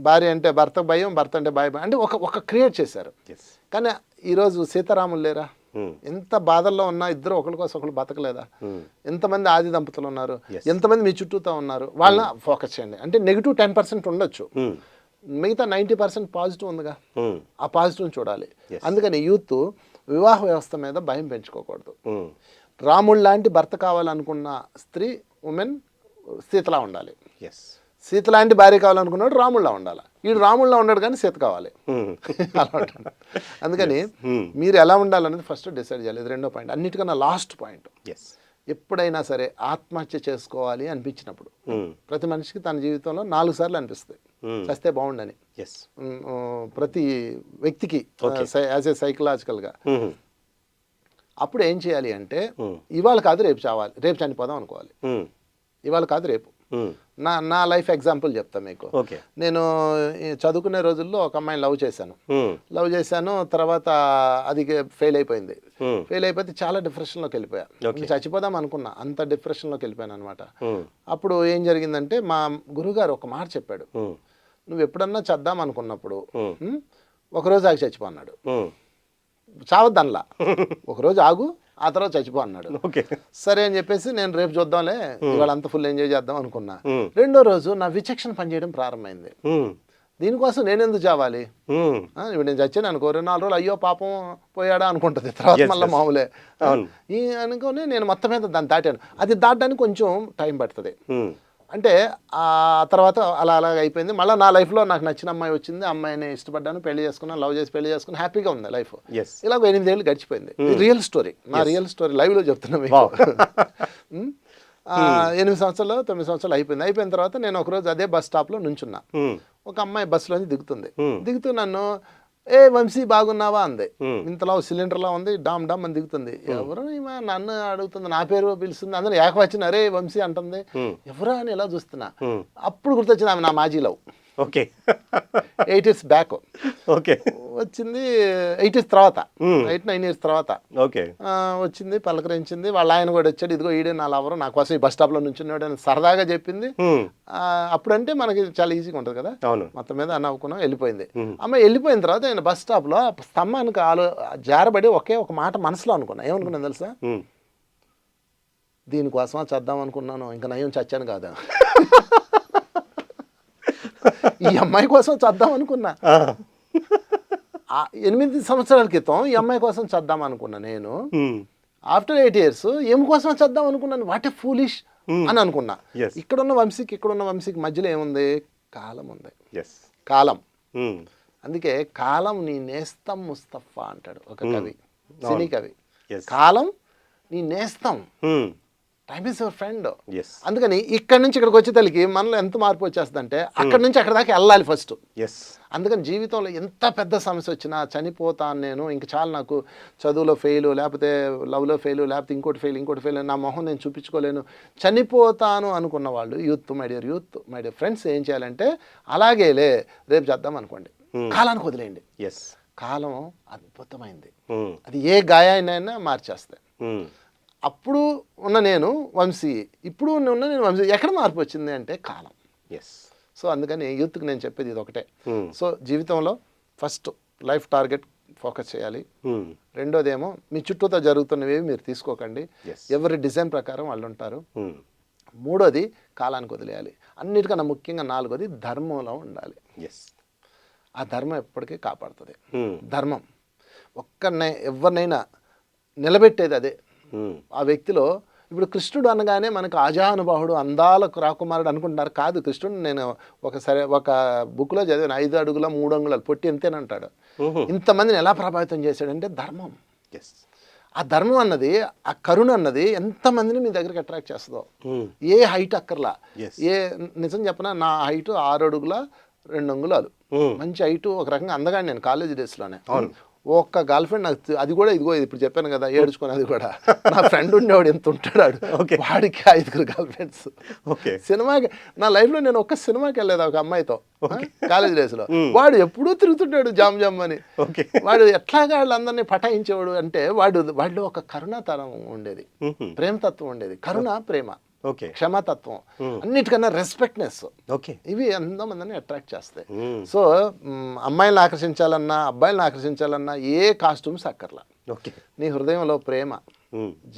భార్య అంటే భర్త భయం, భర్త అంటే భయం, అంటే ఒక క్రియేట్ చేశారు. కానీ ఈరోజు సీతారాములు లేరా? ఎంత బాధల్లో ఉన్నా ఇద్దరు ఒకరి కోసం ఒకరు బతకలేదా? ఎంతమంది ఆది దంపతులు ఉన్నారు, ఎంతమంది మీ చుట్టూతో ఉన్నారు, వాళ్ళని ఫోకస్ చేయండి. అంటే నెగిటివ్ 10% ఉండొచ్చు, మిగతా 90% పాజిటివ్ ఉందిగా, ఆ పాజిటివ్ని చూడాలి. అందుకని యూత్ వివాహ వ్యవస్థ మీద భయం పెంచుకోకూడదు. రాముడు లాంటి భర్త కావాలనుకున్న స్త్రీ ఉమెన్ సీతలా ఉండాలి, సీత లాంటి భార్య కావాలనుకున్నాడు రాముళ్ళ ఉండాలి. వీడు రాముళ్ళ ఉన్నాడు కానీ సీత కావాలి అలా ఉంటాడు. అందుకని మీరు ఎలా ఉండాలనేది ఫస్ట్ డిసైడ్ చేయాలి. ఇది రెండో పాయింట్, అన్నిటికన్నా లాస్ట్ పాయింట్. ఎప్పుడైనా సరే ఆత్మహత్య చేసుకోవాలి అనిపించినప్పుడు, ప్రతి మనిషికి తన జీవితంలో 4 సార్లు అనిపిస్తుంది చస్తే బాగుండని, ప్రతి వ్యక్తికి యాజ్ ఏ సైకలాజికల్గా. అప్పుడు ఏం చేయాలి అంటే, ఇవాళ కాదు రేపు చావాలి, రేపు చనిపోదాం అనుకోవాలి. ఇవాళ కాదు రేపు. నా లైఫ్ ఎగ్జాంపుల్ చెప్తా మీకు. నేను చదువుకునే రోజుల్లో ఒక అమ్మాయిని లవ్ చేశాను. తర్వాత అది ఫెయిల్ అయిపోయింది. ఫెయిల్ అయిపోతే చాలా డిప్రెషన్లోకి వెళ్ళిపోయా. చచ్చిపోదాం అనుకున్నా, అంత డిప్రెషన్లోకి వెళ్ళిపోయాను అనమాట. అప్పుడు ఏం జరిగిందంటే, మా గురుగారు ఒక మాట చెప్పాడు, నువ్వు ఎప్పుడన్నా చద్దాం అనుకున్నప్పుడు ఒకరోజు ఆగి చచ్చిపో అన్నాడు. చావద్దనలా, ఒకరోజు ఆగు, ఆ తర్వాత చచ్చిపో అన్నాడు. సరే అని చెప్పేసి నేను రేపు చూద్దాంలే, ఇవాళ అంతా ఫుల్ ఎంజాయ్ చేద్దాం అనుకున్నా. రెండో రోజు నా విచక్షణ పనిచేయడం ప్రారంభమైంది. దీనికోసం నేనెందుకు చావాలి, ఇప్పుడు నేను చచ్చాను అనుకో, 2-4 రోజులు అయ్యో పాపం పోయాడా అనుకుంటుంది, తర్వాత మళ్ళీ మామూలే అనుకొని నేను మొత్తం మీద దాన్ని దాటాను. అది దాటడానికి కొంచెం టైం పడుతుంది. అంటే ఆ తర్వాత అలా అయిపోయింది. మళ్ళీ నా లైఫ్లో నాకు నచ్చిన అమ్మాయి వచ్చింది, అమ్మాయిని ఇష్టపడ్డాను, పెళ్లి చేసుకున్నాను, లవ్ చేసి పెళ్లి చేసుకుని హ్యాపీగా ఉంది లైఫ్. ఇలా 8 ఏళ్ళు గడిచిపోయింది. రియల్ స్టోరీ, నా రియల్ స్టోరీ లైవ్లో చెప్తున్నా మీకు. 8 సంవత్సరాలు 9 సంవత్సరాలు అయిపోయిన తర్వాత నేను ఒకరోజు అదే బస్ స్టాప్లో నుంచున్నా. ఒక అమ్మాయి బస్సులోంచి దిగుతూ నన్ను, ఏ వంశీ బాగున్నావా అంది. ఇంతలో సిలిండర్లా ఉంది, డామ్ డామ్ అని దిగుతుంది. ఎవరు నన్ను అడుగుతుంది, నా పేరు పిలుస్తుంది, అందరూ ఏకవచనం అరే వంశీ అంటుంది. ఎవరా అని ఎలా చూస్తున్నా, అప్పుడు గుర్తొచ్చింది ఆమె నా మాజీ లవ్. 8 years బ్యాక్ వచ్చింది, 8 years తర్వాత, 8-9 years తర్వాత వచ్చింది, పలకరించింది. వాళ్ళ ఆయన కూడా వచ్చాడు, ఇదిగో ఈడే నా లవరు, నా కోసం ఈ బస్ స్టాప్ లో నుంచున్నాడు అని సరదాగా చెప్పింది. అప్పుడంటే మనకి చాలా ఈజీగా ఉంటుంది కదా, మొత్తం మీద నవ్వుకున్నాం, వెళ్ళిపోయింది. అమ్మాయి వెళ్ళిపోయిన తర్వాత నేను బస్ స్టాప్ లో స్తంభానికి జారబడి ఒక మాట మనసులో అనుకున్నా. ఏమనుకున్నాను తెలుసా, దీనికోసమా చేద్దాం అనుకున్నాను, ఇంకా నయం చచ్చాను కాదా, ఈ అమ్మాయి కోసం చద్దాం అనుకున్నా. 8 సంవత్సరాల క్రితం ఈ అమ్మాయి కోసం చద్దాం అనుకున్నా నేను. ఆఫ్టర్ 8 years ఏమి కోసం చద్దాం అనుకున్నాను, వాట్ ఏ ఫూలిష్ అని అనుకున్నా. ఇక్కడున్న వంశీకి మధ్యలో ఏముంది, కాలం ఉంది. కాలం, అందుకే కాలం నీ నేస్తం ముస్తఫా అంటాడు ఒక కవి, సినీ కవి. కాలం నీ నేస్తం, టైమ్ ఈస్ యువర్ ఫ్రెండ్. అందుకని ఇక్కడ నుంచి ఇక్కడికి వచ్చేతలకి మనలో ఎంత మార్పు వచ్చేస్తుందంటే, అక్కడి నుంచి అక్కడ దాకా వెళ్ళాలి ఫస్ట్. అందుకని జీవితంలో ఎంత పెద్ద సమస్య వచ్చినా, చనిపోతాను నేను, ఇంక చాలా నాకు చదువులో ఫెయిల్, లేకపోతే లవ్లో ఫెయిల్, లేకపోతే ఇంకోటి ఫెయిల్, నా మొహం నేను చూపించుకోలేను, చనిపోతాను అనుకున్న వాళ్ళు, మై డియర్ ఫ్రెండ్స్, ఏం చేయాలంటే, అలాగేలే రేపు చేద్దాం అనుకోండి, కాలానికి వదిలేయండి. కాలం అద్భుతమైంది, అది ఏ గాయాన్నైనా మార్చేస్తాయి. అప్పుడు ఉన్న నేను వంశీ, ఇప్పుడు ఉన్న నేను వంశీ, ఎక్కడ మార్పు వచ్చింది అంటే కాలం. సో అందుకని యూత్కి నేను చెప్పేది ఇది ఒకటే. సో జీవితంలో ఫస్ట్ లైఫ్ టార్గెట్ ఫోకస్ చేయాలి. రెండోదేమో మీ చుట్టూతో జరుగుతున్నవి మీరు తీసుకోకండి, ఎవరి డిజైన్ ప్రకారం వాళ్ళు ఉంటారు. మూడోది కాలానికి వదిలేయాలి. అన్నిటికన్నా ముఖ్యంగా నాలుగోది ధర్మంలో ఉండాలి. ఆ ధర్మం ఎప్పటికీ కాపాడుతుంది. ధర్మం ఎవరినైనా నిలబెట్టేది అదే. ఆ వ్యక్తిలో ఇప్పుడు కృష్ణుడు అనగానే మనకు ఆజానుబాహుడు అందాల రాకుమారుడు అనుకుంటున్నారు. కాదు, కృష్ణుడు నేను ఒక బుక్లో చదివాను, 5 అడుగుల 3 అంగుళాలు పొట్టి ఎంతేనంటాడు. ఇంతమందిని ఎలా ప్రభావితం చేశాడంటే ధర్మం. ఆ ధర్మం అన్నది, ఆ కరుణ అన్నది ఎంతమందిని మీ దగ్గరికి అట్రాక్ట్ చేస్తుందో. ఏ హైట్ అక్కర్లా, నిజం చెప్పనా, నా హైట్ 6 అడుగుల 2 అంగుళాలు, మంచి హైట్, ఒక రకంగా అందగాడు నేను కాలేజ్ డేస్లోనే. ఒక్క గర్ల్ ఫ్రెండ్ నాకు, అది కూడా ఇదిగో ఇప్పుడు చెప్పాను కదా ఏడుచుకొని, అది కూడా నా ఫ్రెండ్ ఉండేవాడు ఎంత ఉంటాడు, వాడికి 5 గర్ల్ ఫ్రెండ్స్. సినిమాకి నా లైఫ్లో నేను ఒక్క సినిమాకి వెళ్ళలేదు ఒక అమ్మాయితో కాలేజ్ డేస్లో. వాడు ఎప్పుడూ తిరుగుతుంటాడు జామ్ జామ్ అని. వాడు ఎట్లాగా వాళ్ళందరినీ పటాయించేవాడు అంటే వాడిలో ఒక కరుణాతనం ఉండేది, ప్రేమతత్వం ఉండేది. కరుణ, ప్రేమ, క్షమాతత్వం, అన్నిటికన్నా రెస్పెక్ట్నెస్, ఇవి ఎంతోమందిని అట్రాక్ట్ చేస్తాయి. సో అమ్మాయిలను ఆకర్షించాలన్నా, అబ్బాయిలను ఆకర్షించాలన్నా ఏ కాస్ట్యూమ్స్ అక్కర్లా. నీ హృదయంలో ప్రేమ,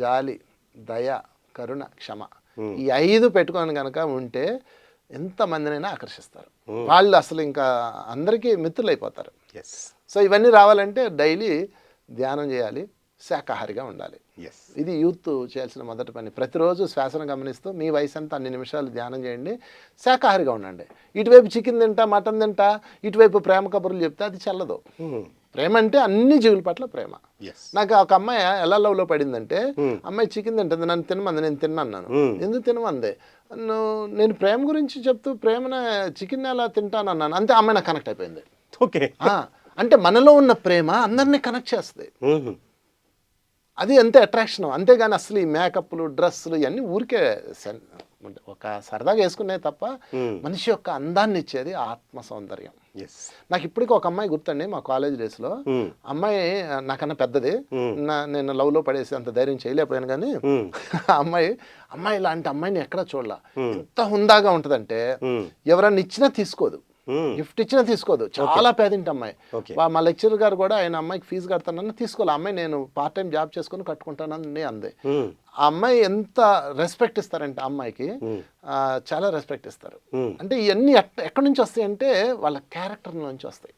జాలి, దయ, కరుణ, క్షమ, ఈ 5 పెట్టుకొని కనుక ఉంటే ఎంతమందినైనా ఆకర్షిస్తారు. వాళ్ళు అసలు ఇంకా అందరికీ మిత్రులు అయిపోతారు. సో ఇవన్నీ రావాలంటే డైలీ ధ్యానం చేయాలి, శాకాహారిగా ఉండాలి. ఇది యూత్ చేయాల్సిన మొదటి పని. ప్రతిరోజు శ్వాసను గమనిస్తూ మీ వయసు అంతా అన్ని నిమిషాలు ధ్యానం చేయండి, శాకాహారిగా ఉండండి. ఇటువైపు చికెన్ తింటా, మటన్ తింటా, ఇటువైపు ప్రేమ కబుర్లు చెప్తే అది చల్లదు. ప్రేమ అంటే అన్ని జీవుల పట్ల ప్రేమ. నాకు ఒక అమ్మాయి ఎలా లవ్లో పడిందంటే, అమ్మాయి చికెన్ తింటుంది, నన్ను తినమంది, నేను తిన్నాను. ఎందుకు తినమంది? నేను ప్రేమ గురించి చెప్తూ ప్రేమను చికెన్ ఎలా తింటానన్నాను, అంతే. అమ్మాయి నాకు కనెక్ట్ అయిపోయింది. అంటే మనలో ఉన్న ప్రేమ అందరినీ కనెక్ట్ చేస్తుంది. అది ఎంత అట్రాక్షన్. అంతేగాని అసలు ఈ మేకప్లు, డ్రెస్సులు ఇవన్నీ ఊరికే ఒక సరదాగా వేసుకునే తప్ప మనిషి యొక్క అందాన్ని ఇచ్చేది ఆత్మ సౌందర్యం. నాకు ఇప్పటికీ ఒక అమ్మాయి గుర్తండి, మా కాలేజ్ డేస్లో. అమ్మాయి నాకన్నా పెద్దది, నేను లవ్లో పడేసి అంత ధైర్యం చేయలేకపోయాను. కానీ అమ్మాయి లాంటి అమ్మాయిని ఎక్కడా చూడలా. ఎంత హుందాగా ఉంటుందంటే ఎవరన్నా ఇచ్చినా తీసుకోదు, గిఫ్ట్ ఇచ్చినా తీసుకోదు. చాలా పేదింటి అమ్మాయి. మా లెక్చరర్ గారు కూడా ఆయన అమ్మాయికి ఫీజు కడతానని తీసుకోవాలి. అమ్మాయి నేను పార్ట్ టైం జాబ్ చేసుకుని కట్టుకుంటానని అంది. ఆ అమ్మాయి ఎంత రెస్పెక్ట్ ఇస్తారంటే అమ్మాయికి చాలా రెస్పెక్ట్ ఇస్తారు. అంటే ఇవన్నీ ఎక్కడి నుంచి వస్తాయి అంటే వాళ్ళ క్యారెక్టర్ నుంచి వస్తాయి,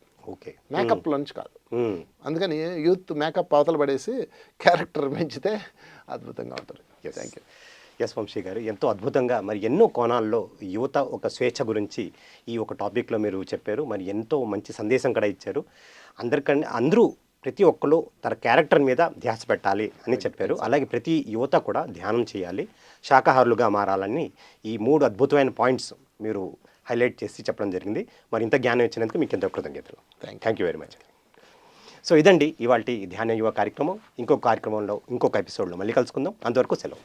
మేకప్ నుంచి కాదు. అందుకని యూత్ మేకప్ అవతల పడేసి క్యారెక్టర్ పెంచితే అద్భుతంగా ఉంటుంది. Thank you. Yes Vamshi garu, ఎంతో అద్భుతంగా మరి ఎన్నో కోణాల్లో యువత ఒక స్వేచ్ఛ గురించి ఈ ఒక టాపిక్లో మీరు చెప్పారు. మరి ఎంతో మంచి సందేశం కూడా ఇచ్చారు. అందరూ ప్రతి ఒక్కరు తన క్యారెక్టర్ మీద ధ్యాస పెట్టాలి అని చెప్పారు. అలాగే ప్రతి యువత కూడా ధ్యానం చేయాలి, శాకాహారులుగా మారాలని ఈ 3 అద్భుతమైన పాయింట్స్ మీరు హైలైట్ చేసి చెప్పడం జరిగింది. మరి ఇంత జ్ఞానం ఇచ్చినందుకు మీకు ఎంతో కృతజ్ఞతలు. Thank you very much. So ఇదండి ఇవాల్టి ధ్యాన యువ కార్యక్రమం. ఇంకొక కార్యక్రమంలో ఇంకొక ఎపిసోడ్లో మళ్ళీ కలుసుకుందాం. అంతవరకు సెలవు.